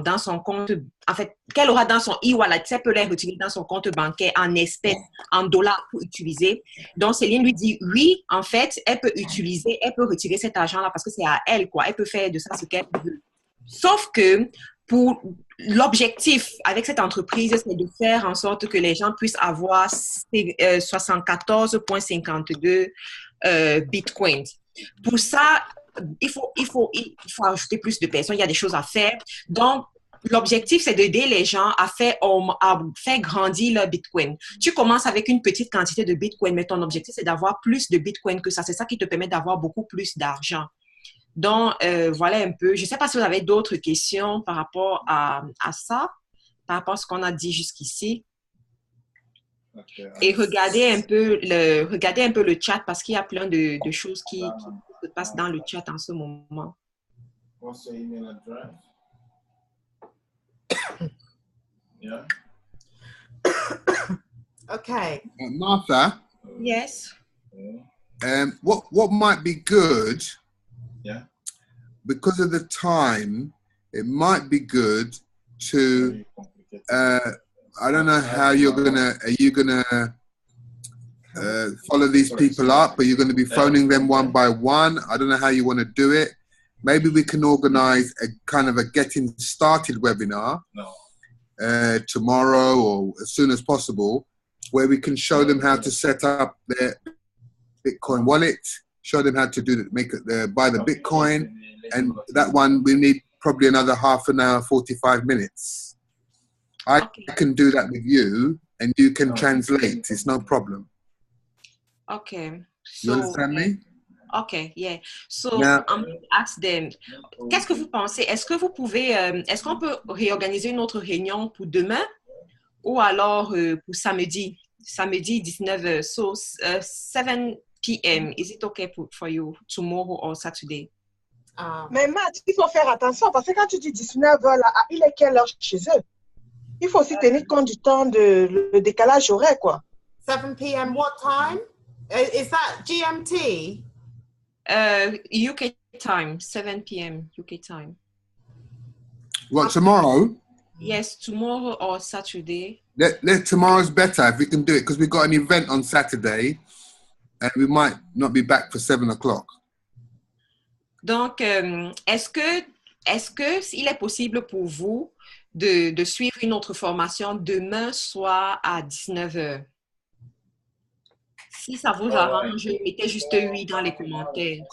dans son compte, en fait, qu'elle aura dans son e-wallet, elle peut les retirer dans son compte bancaire en espèces, en dollars pour utiliser. Donc, Céline lui dit, oui, en fait, elle peut retirer cet argent-là parce que c'est à elle, quoi. Elle peut faire de ça ce qu'elle veut. Sauf que pour l'objectif avec cette entreprise, c'est de faire en sorte que les gens puissent avoir 74,52 bitcoins. Pour ça, il faut ajouter plus de personnes, il y a des choses à faire. Donc, l'objectif, c'est d'aider les gens à faire grandir leur Bitcoin. Tu commences avec une petite quantité de Bitcoin, mais ton objectif, c'est d'avoir plus de Bitcoin que ça. C'est ça qui te permet d'avoir beaucoup plus d'argent. Donc, voilà un peu. Je ne sais pas si vous avez d'autres questions par rapport à ça, par rapport à ce qu'on a dit jusqu'ici. Okay. Et regardez un peu le chat parce qu'il y a plein de choses qui se passent dans le chat en ce moment. What's your email address? Yeah. Okay. Martha? Yes. What might be good? Yeah. Because of the time, it might be good to. I don't know how are you gonna follow these people up? Are you going to be phoning them one by one? I don't know how you want to do it. Maybe we can organize a kind of a getting started webinar tomorrow or as soon as possible, where we can show them how to set up their Bitcoin wallet, show them how to do buy the Bitcoin, and that one we need probably another half an hour, 45 minutes. I can do that with you, and you can translate. It's no problem. Okay. You understand me? Okay, yeah. So I'm going to ask them. Qu'est-ce que vous pensez? Est-ce que vous pouvez, est-ce qu'on peut réorganiser une autre réunion pour demain ou alors pour samedi 19h? So 7 p.m. Is it okay for you tomorrow or Saturday? Mais Matt, il faut faire attention parce que quand tu dis 19h, là, il est quelle heure chez eux? Il faut aussi tenir compte du temps le décalage horaire, quoi. 7 p.m. what time? Is that GMT? UK time, 7 p.m. UK time. What, tomorrow? Yes, tomorrow or Saturday. Tomorrow's better if we can do it because we've got an event on Saturday and we might not be back for 7 o'clock. Donc, est-ce que est-ce qu'il est possible pour vous de suivre une autre formation demain soir à 19h? Si ça vous arrange, mettez juste oui dans les commentaires.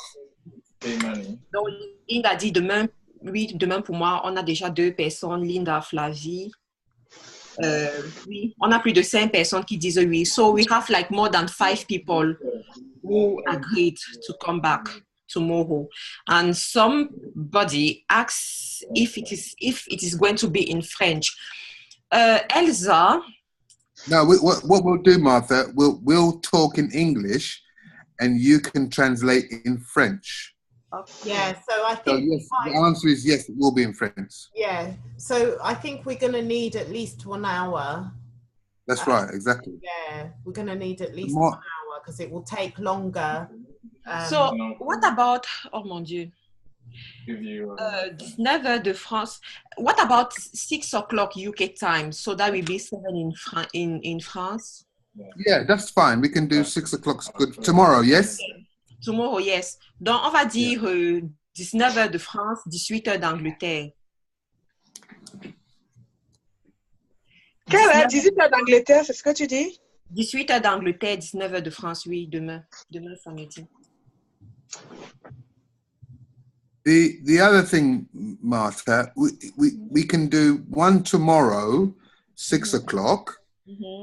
Donc, Linda a dit demain, oui, demain pour moi, on a déjà 2 personnes, Linda, Flavie. Oui, on a plus de 5 personnes qui disent oui. So we have like more than 5 people who agreed to come back tomorrow. And somebody asks if it is going to be in French. Elsa. No, what we'll do, Martha, we'll talk in English and you can translate in French. Okay. Yeah, so I think yes, the answer is yes, it will be in French. Yeah, so I think we're going to need at least 1 hour. That's right, exactly. Yeah, we're going to need at least 1 hour because it will take longer. So what about, oh mon Dieu, 19h de France. What about 6 o'clock UK time? So that will be 7 in France. Yeah, that's fine. We can do 6 o'clock. Good. Tomorrow, yes? Tomorrow, yes. Donc, on va dire 19h de France, 18h d'Angleterre. Quelle heure? 18h d'Angleterre, c'est ce que tu dis? 18h d'Angleterre, 19h de France, oui, demain samedi. The other thing, Marta, we can do one tomorrow, 6 o'clock,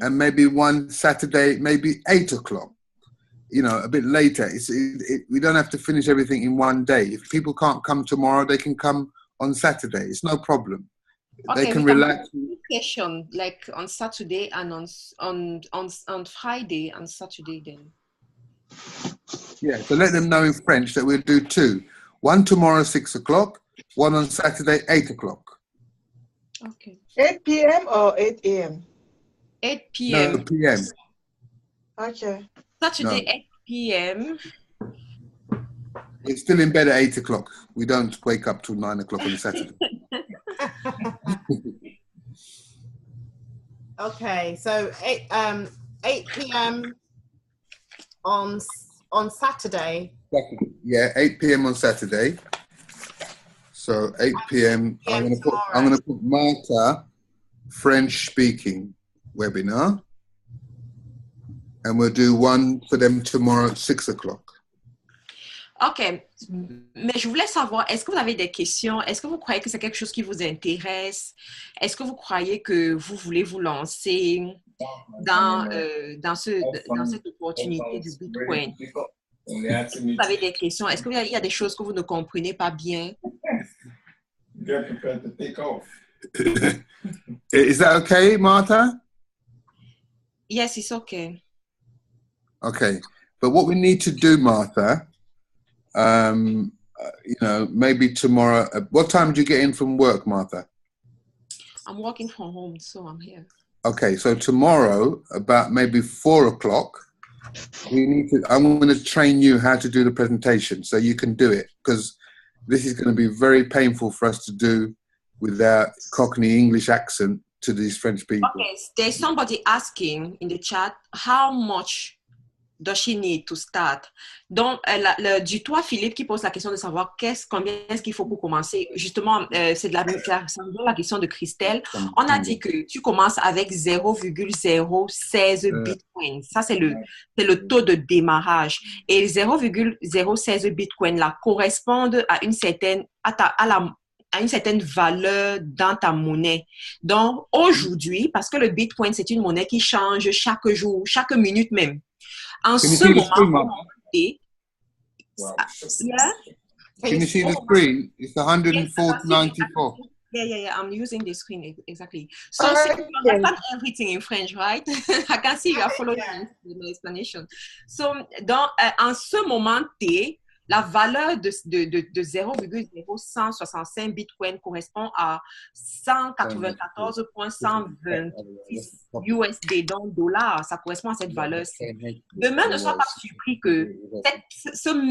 and maybe one Saturday, maybe 8 o'clock. You know, a bit later. We don't have to finish everything in one day. If people can't come tomorrow, they can come on Saturday. It's no problem. Okay, they can relax. Session like on Saturday and on Friday and Saturday then. Yeah, so let them know in French that we'll do 2. One tomorrow, 6 o'clock. One on Saturday, 8 o'clock. Okay. 8 p.m. or 8 a.m.? 8 p.m. No, p.m. Okay. Saturday, no. 8 p.m. We're still in bed at 8 o'clock. We don't wake up till 9 o'clock on Saturday. Okay, so 8 p.m. on Saturday. Yeah, 8 p.m. on Saturday. So 8 p.m. I'm gonna put Marta French speaking webinar. And we'll do one for them tomorrow at 6 o'clock. OK. Mais je voulais savoir, est-ce que vous avez des questions? Est-ce que vous croyez que c'est quelque chose qui vous intéresse? Est-ce que vous croyez que vous voulez vous lancer dans cette opportunité du Bitcoin? Est-ce que vous avez des questions? Est-ce qu'il y a des choses que vous ne comprenez pas bien? Is that okay, Marta? Yes, it's okay. Okay, but what we need to do, Martha, you know, maybe tomorrow. What time do you get in from work, Martha? I'm working from home, so I'm here. Okay, so tomorrow, about maybe 4 o'clock, I'm going to train you how to do the presentation so you can do it, because this is going to be very painful for us to do with our Cockney English accent to these French people. Okay, there's somebody asking in the chat, how much does she need to start? Donc, du toi, Philippe, qui pose la question de savoir combien est-ce qu'il faut pour commencer. Justement, c'est la question de Christelle. On a dit que tu commences avec 0,016 Bitcoin. Ça, c'est le taux de démarrage. Et 0,016 Bitcoin là correspondent à une certaine valeur dans ta monnaie. Donc, aujourd'hui, parce que le Bitcoin, c'est une monnaie qui change chaque jour, chaque minute même. En ce moment, Can you see the screen? It's 104.94. Yeah. I'm using the screen exactly. So you understand everything in French, right? I can see you are following my explanation. So, en ce moment T, la valeur de 0,0165 Bitcoin correspond à 194,126 USD, donc dollars. Ça correspond à cette valeur-ci. Demain, ne sois pas surpris que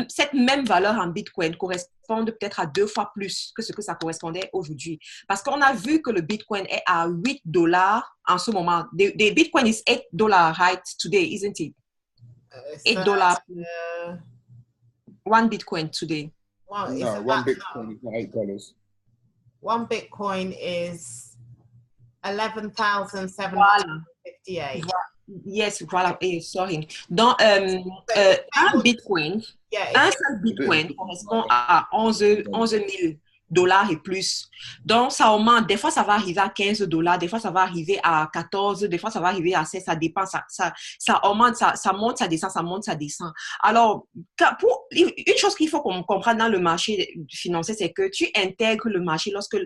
cette même valeur en Bitcoin corresponde peut-être à 2 fois plus que ce que ça correspondait aujourd'hui. Parce qu'on a vu que le Bitcoin est à 8 dollars en ce moment. The Bitcoin is 8 dollars right today, isn't it? 8 dollars. 1 Bitcoin today. Wow, no, 1 Bitcoin is not $8. One Bitcoin is 11,758. Yes, voilà. Sorry. Donc, un Bitcoin, Yeah, un seul Bitcoin correspond à 11 000 dollars et plus. Donc, ça augmente. Des fois, ça va arriver à 15 dollars. Des fois, ça va arriver à 14. Des fois, ça va arriver à 16. Ça dépend. Ça augmente, ça monte, ça descend, ça monte, ça descend. Alors, une chose qu'il faut qu'on comprenne dans le marché financier, c'est que tu intègres le marché lorsque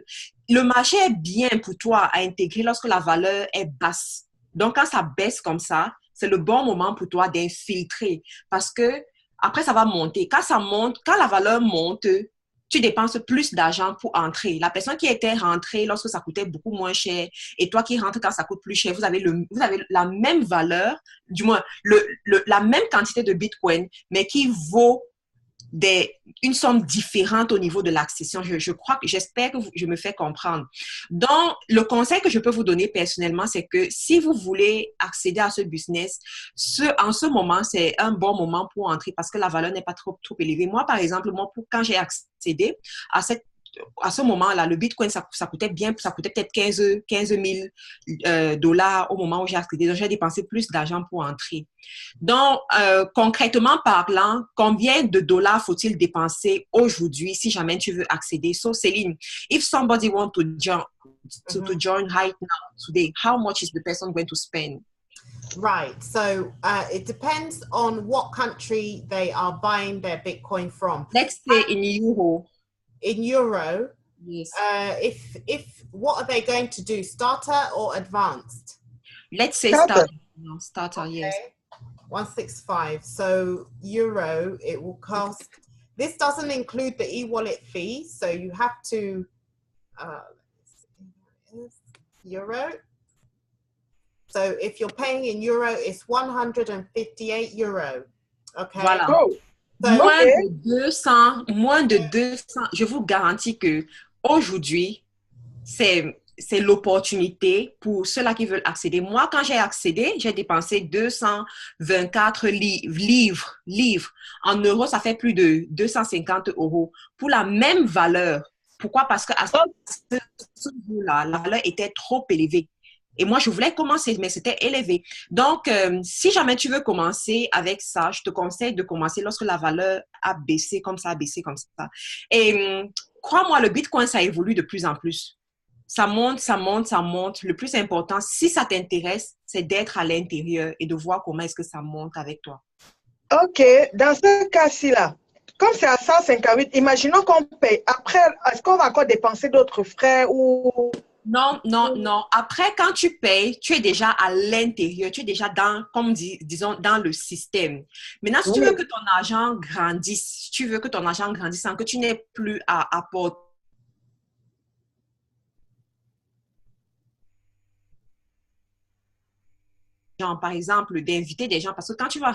le marché est bien pour toi à intégrer lorsque la valeur est basse. Donc, quand ça baisse comme ça, c'est le bon moment pour toi d'infiltrer parce que après, ça va monter. Quand ça monte, quand la valeur monte, tu dépenses plus d'argent pour entrer. La personne qui était rentrée lorsque ça coûtait beaucoup moins cher et toi qui rentres quand ça coûte plus cher, vous avez la même valeur, du moins la même quantité de Bitcoin, mais qui vaut une somme différente au niveau de l'accession. J'espère que je me fais comprendre. Donc, le conseil que je peux vous donner personnellement, c'est que si vous voulez accéder à ce business, en ce moment, c'est un bon moment pour entrer parce que la valeur n'est pas trop élevée. Moi, par exemple, quand j'ai accédé à ce moment-là, le Bitcoin, ça coûtait peut-être 15 000 dollars au moment où j'ai accédé. Donc, j'ai dépensé plus d'argent pour entrer. Donc, concrètement parlant, combien de dollars faut-il dépenser aujourd'hui si jamais tu veux accéder? So, Celine, if somebody wants to join right now, today, how much is the person going to spend? Right. So it depends on what country they are buying their Bitcoin from. Let's say in euro. In euro, yes. If what are they going to do? Starter or advanced? Let's say starter. No, starter, okay. Yes. 165. So euro, it will cost. This doesn't include the e-wallet fee, so you have to euro. So if you're paying in euro, it's 158 euro. Okay. Voilà. Oh. Moins de 200, je vous garantis que aujourd'hui, c'est l'opportunité pour ceux-là qui veulent accéder. Moi, quand j'ai accédé, j'ai dépensé 224 livres. En euros, ça fait plus de 250 euros pour la même valeur. Pourquoi? Parce qu'à ce jour-là, la valeur était trop élevée. Et moi, je voulais commencer, mais c'était élevé. Donc, si jamais tu veux commencer avec ça, je te conseille de commencer lorsque la valeur a baissé comme ça, Et crois-moi, le Bitcoin, ça évolue de plus en plus. Ça monte, ça monte, ça monte. Le plus important, si ça t'intéresse, c'est d'être à l'intérieur et de voir comment est-ce que ça monte avec toi. OK. Dans ce cas-ci, là, comme c'est à 158, imaginons qu'on paye. Après, est-ce qu'on va encore dépenser d'autres frais ou... Non. Après, quand tu payes, tu es déjà à l'intérieur, tu es déjà disons, dans le système. Maintenant, si tu veux que ton argent grandisse, sans que tu n'aies plus à apporter, par exemple, d'inviter des gens, parce que quand tu vas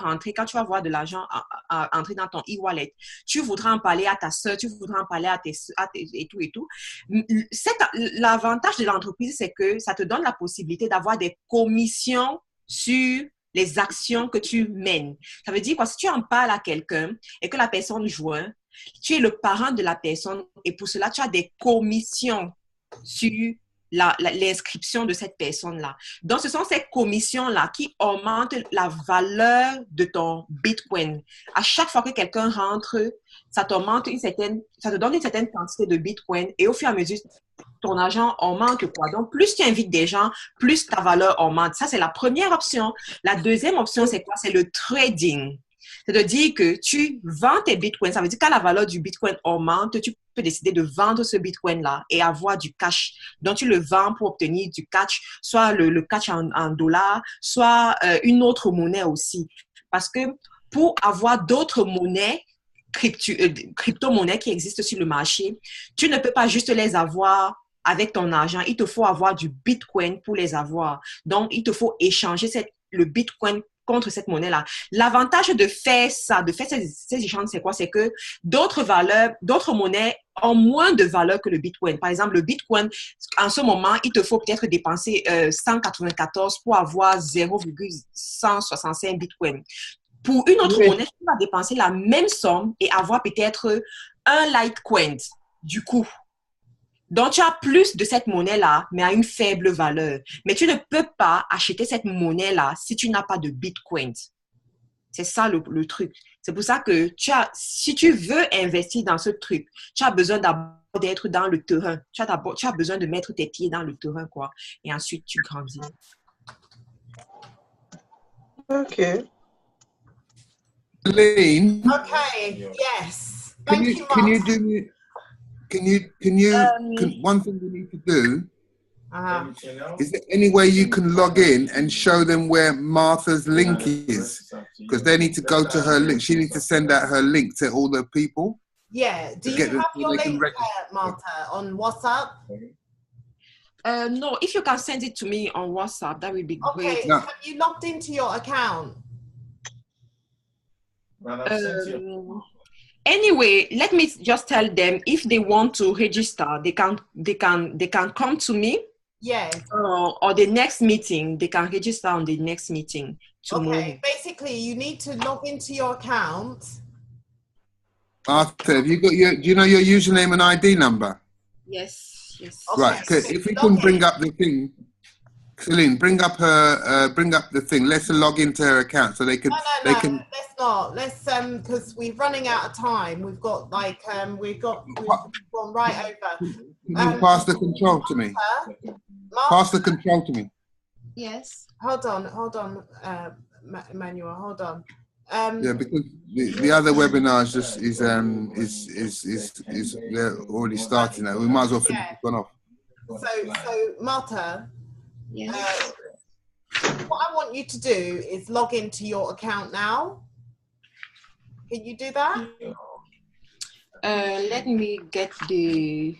voir de l'argent entrer dans ton e-wallet, tu voudras en parler à ta soeur, tu voudras en parler à tes et tout. L'avantage de l'entreprise, c'est que ça te donne la possibilité d'avoir des commissions sur les actions que tu mènes. Ça veut dire quoi? Si tu en parles à quelqu'un et que la personne joint, tu es le parent de la personne et pour cela, tu as des commissions sur l'inscription de cette personne-là. Donc, ce sont ces commissions-là qui augmentent la valeur de ton Bitcoin. À chaque fois que quelqu'un rentre, ça te donne une certaine quantité de Bitcoin et au fur et à mesure, ton argent augmente quoi. Donc, plus tu invites des gens, plus ta valeur augmente. Ça, c'est la première option. La deuxième option, c'est quoi? C'est le trading. C'est de dire que tu vends tes bitcoins. Ça veut dire que quand la valeur du bitcoin augmente, tu peux décider de vendre ce bitcoin-là et avoir du cash. Donc, tu le vends pour obtenir du cash, soit le cash en dollars, soit une autre monnaie aussi. Parce que pour avoir d'autres monnaies, crypto-monnaies qui existent sur le marché, tu ne peux pas juste les avoir avec ton argent. Il te faut avoir du bitcoin pour les avoir. Donc, il te faut échanger le bitcoin contre cette monnaie-là. L'avantage de faire ça, de faire ces échanges, c'est quoi? C'est que d'autres monnaies ont moins de valeur que le Bitcoin. Par exemple, le Bitcoin, en ce moment, il te faut peut-être dépenser 194 pour avoir 0,165 Bitcoin. Pour une autre monnaie, tu vas dépenser la même somme et avoir peut-être un Litecoin du coup. Donc, tu as plus de cette monnaie-là, mais à une faible valeur. Mais tu ne peux pas acheter cette monnaie-là si tu n'as pas de bitcoins. C'est ça le truc. C'est pour ça que si tu veux investir dans ce truc, tu as besoin d'abord d'être dans le terrain. Tu as besoin de mettre tes pieds dans le terrain, quoi. Et ensuite, tu grandis. Celine, Okay, yes. Thank you, can you Marta. do me? One thing we need to do is there any way you can log in and show them where Martha's link is? Because they need to go to her link. She needs to send out her link to all the people. Yeah. Do you have your link, Marta, on WhatsApp? No, if you can send it to me on WhatsApp, that would be great. Okay, have you logged into your account? Anyway, let me just tell them if they want to register, they can come to me. Yes. Or the next meeting, they can register on the next meeting tomorrow. Okay, basically you need to log into your account. Martha, have you got do you know your username and ID number? Yes. Okay, Right. So if we can bring up the thing, Celine, bring up the thing. Let's log into her account so they can. No, let's not. Let's because we're running out of time. We've got we've gone right over. Can you pass the control to me? Marta, Pass the control to me. Yes. Hold on, Emmanuel. Hold on. Yeah, because the other webinars is they're already starting now. We might as well finish this one off. So Marta, Yes. what I want you to do is log into your account now. Can you do that? Let me get the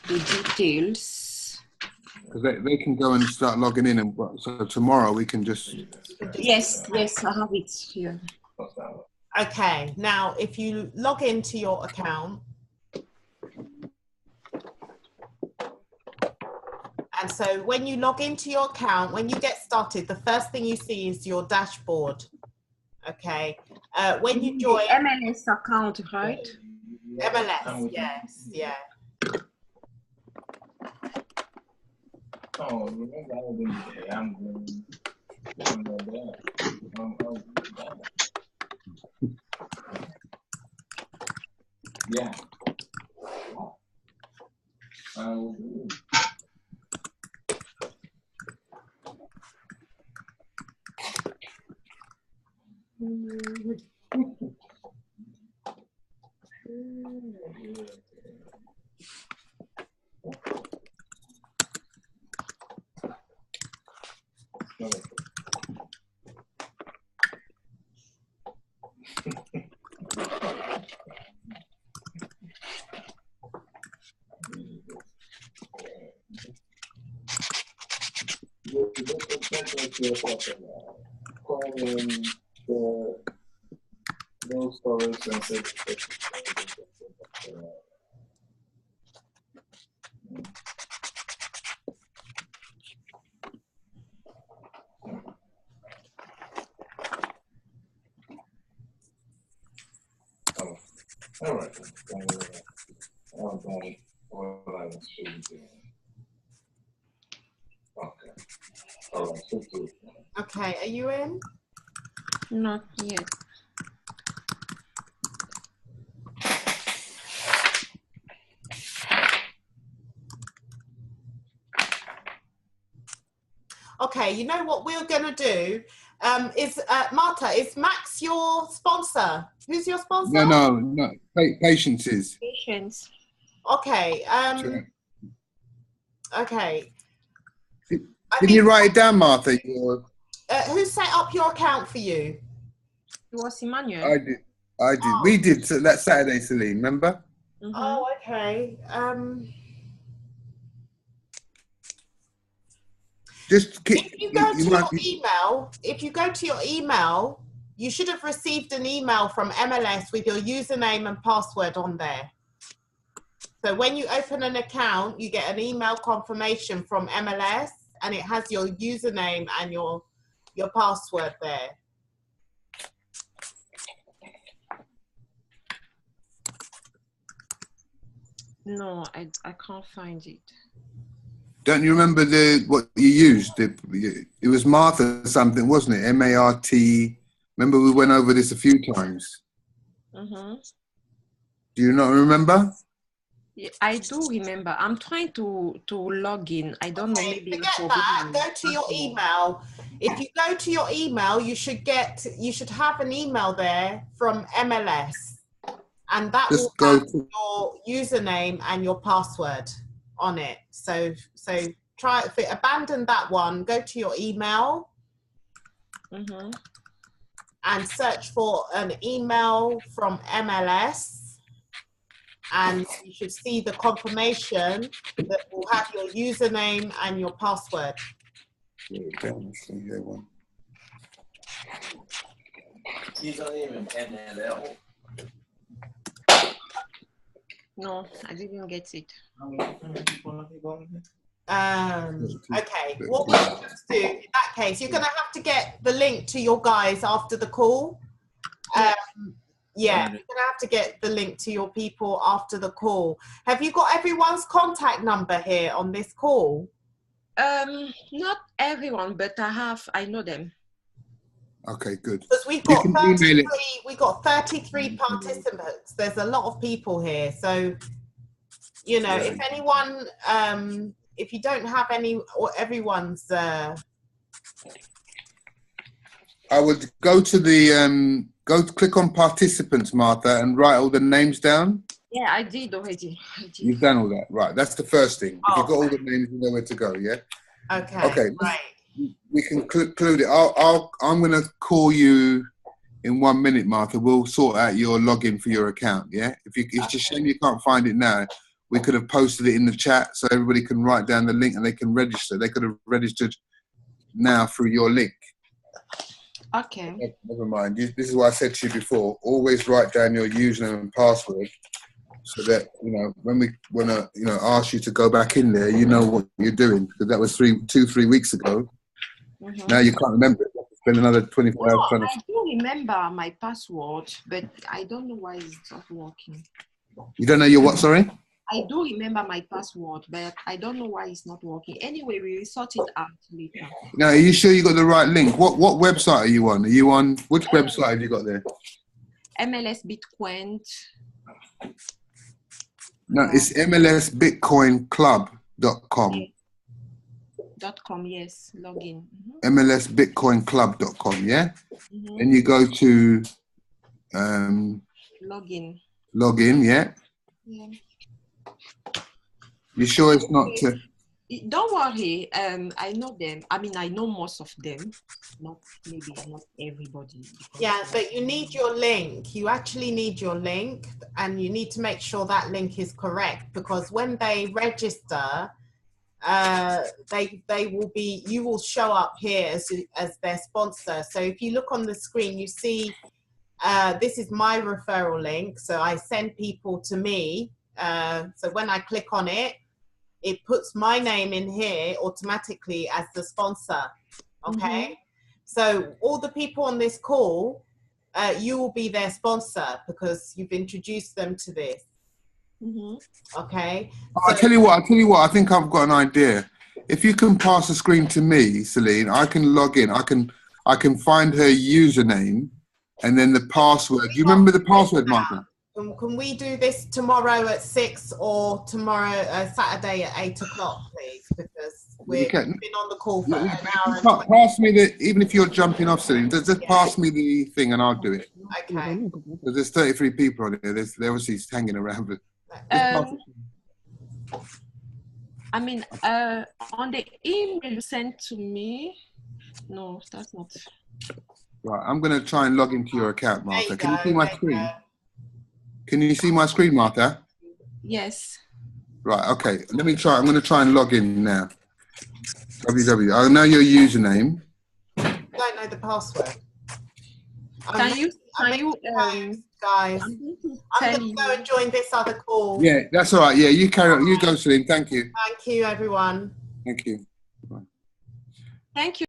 details. Because they can go and start logging in, and so tomorrow we can just. Yes, I have it here. Okay, now if you log into your account, and so when you log into your account, when you get started, the first thing you see is your dashboard. Okay, when you join MLS account, right? MLS, yes, yeah. Oh, remember I was in there. I'm going. Yeah. No storage and all right. What I was doing. Okay. All right. So Okay, are you in? Not yet. Okay, you know what we're going to do is, Marta, is Max your sponsor? Who's your sponsor? No. Patience is. Patience. Okay. Okay. Can you write it down, Martha? Who set up your account for you? It was Emmanuel. I did. Oh. We did that Saturday, Celine. Remember? Mm-hmm. Oh, okay. Just if you go to your email, you should have received an email from MLS with your username and password on there. So when you open an account, you get an email confirmation from MLS, and it has your username and your password there. No, I can't find it. Don't you remember what you used? It was Martha something, wasn't it? M-A-R-T. Remember we went over this a few times. Mm-hmm. Do you not remember? Yeah, I do remember. I'm trying to log in. I don't know. Maybe Forget for that. me. Go to your email. If you go to your email, you should have an email there from MLS, and that Just will go have your username and your password on it. So abandon that one. Go to your email Mm-hmm. and search for an email from MLS, and you should see the confirmation that will have your username and your password. No, I didn't get it. Okay, what we just do in that case, you're going to have to get the link to your guys after the call. Yeah, you're going to have to get the link to your people after the call. Have you got everyone's contact number here on this call? Not everyone, but I know them. Okay, good. Because we've got 33 participants. There's a lot of people here. So, you know, if anyone, if you don't have any or everyone's... I would go to the, click on participants, Martha, and write all the names down. Yeah, I did already. You've done all that, right? That's the first thing. If you've got all the names, you know where to go. Yeah. Okay. Right. We can conclude it. I'm going to call you in 1 minute, Martha. We'll sort out your login for your account. Yeah. It's just a shame you can't find it now. We could have posted it in the chat so everybody can write down the link and they can register. They could have registered now through your link. Okay. Never mind. This is what I said to you before. Always write down your username and password, so that when we want to ask you to go back in there, you know what you're doing. Because that was 2-3 weeks ago. Mm-hmm. Now you can't remember it. Spend another 24 hours trying to. I do remember my password, but I don't know why it's not working. You don't know your what? Sorry. I do remember my password, but I don't know why it's not working. Anyway, we will sort it out later. Now, are you sure you got the right link? What website are you on? Are you on which website have you got there? MLS Bitcoin. No, it's MLSBitcoinClub.com. .com, yes, login. MLSBitcoinClub.com, yeah? Then you go to login. Login, yeah? Yeah. You sure it's not Don't worry. I know them. I mean, I know most of them. Not everybody. Yeah, but you need your link. You actually need your link, and you need to make sure that link is correct, because when they register, you will show up here as their sponsor. So if you look on the screen, you see this is my referral link. So I send people to me. So when I click on it, it puts my name in here automatically as the sponsor. Okay. So all the people on this call, you will be their sponsor because you've introduced them to this. Okay. I'll tell you what, I think I've got an idea. If you can pass the screen to me, Celine, I can log in. I can find her username and then the password. Do you remember the password, Marta? Can we do this tomorrow at 6 or tomorrow Saturday at 8 o'clock, please? Because we've been on the call for an hour. Pass me even if you're jumping off, Celine, just pass me the thing and I'll do it. Okay. Because there's 33 people on here. They're obviously hanging around. But I mean, on the email you sent to me, no, that's not. Right, I'm going to try and log into your account, Martha. Can you see my screen? Go. Can you see my screen, Martha? Yes. Right, okay. Let me try. I'm going to try and log in now. www. I know your username. I don't know the password. Can you guys, I'm going to go and join this other call. Yeah, that's all right. Yeah, you carry on. You go, Celine. Thank you. Thank you, everyone. Thank you. Bye. Thank you.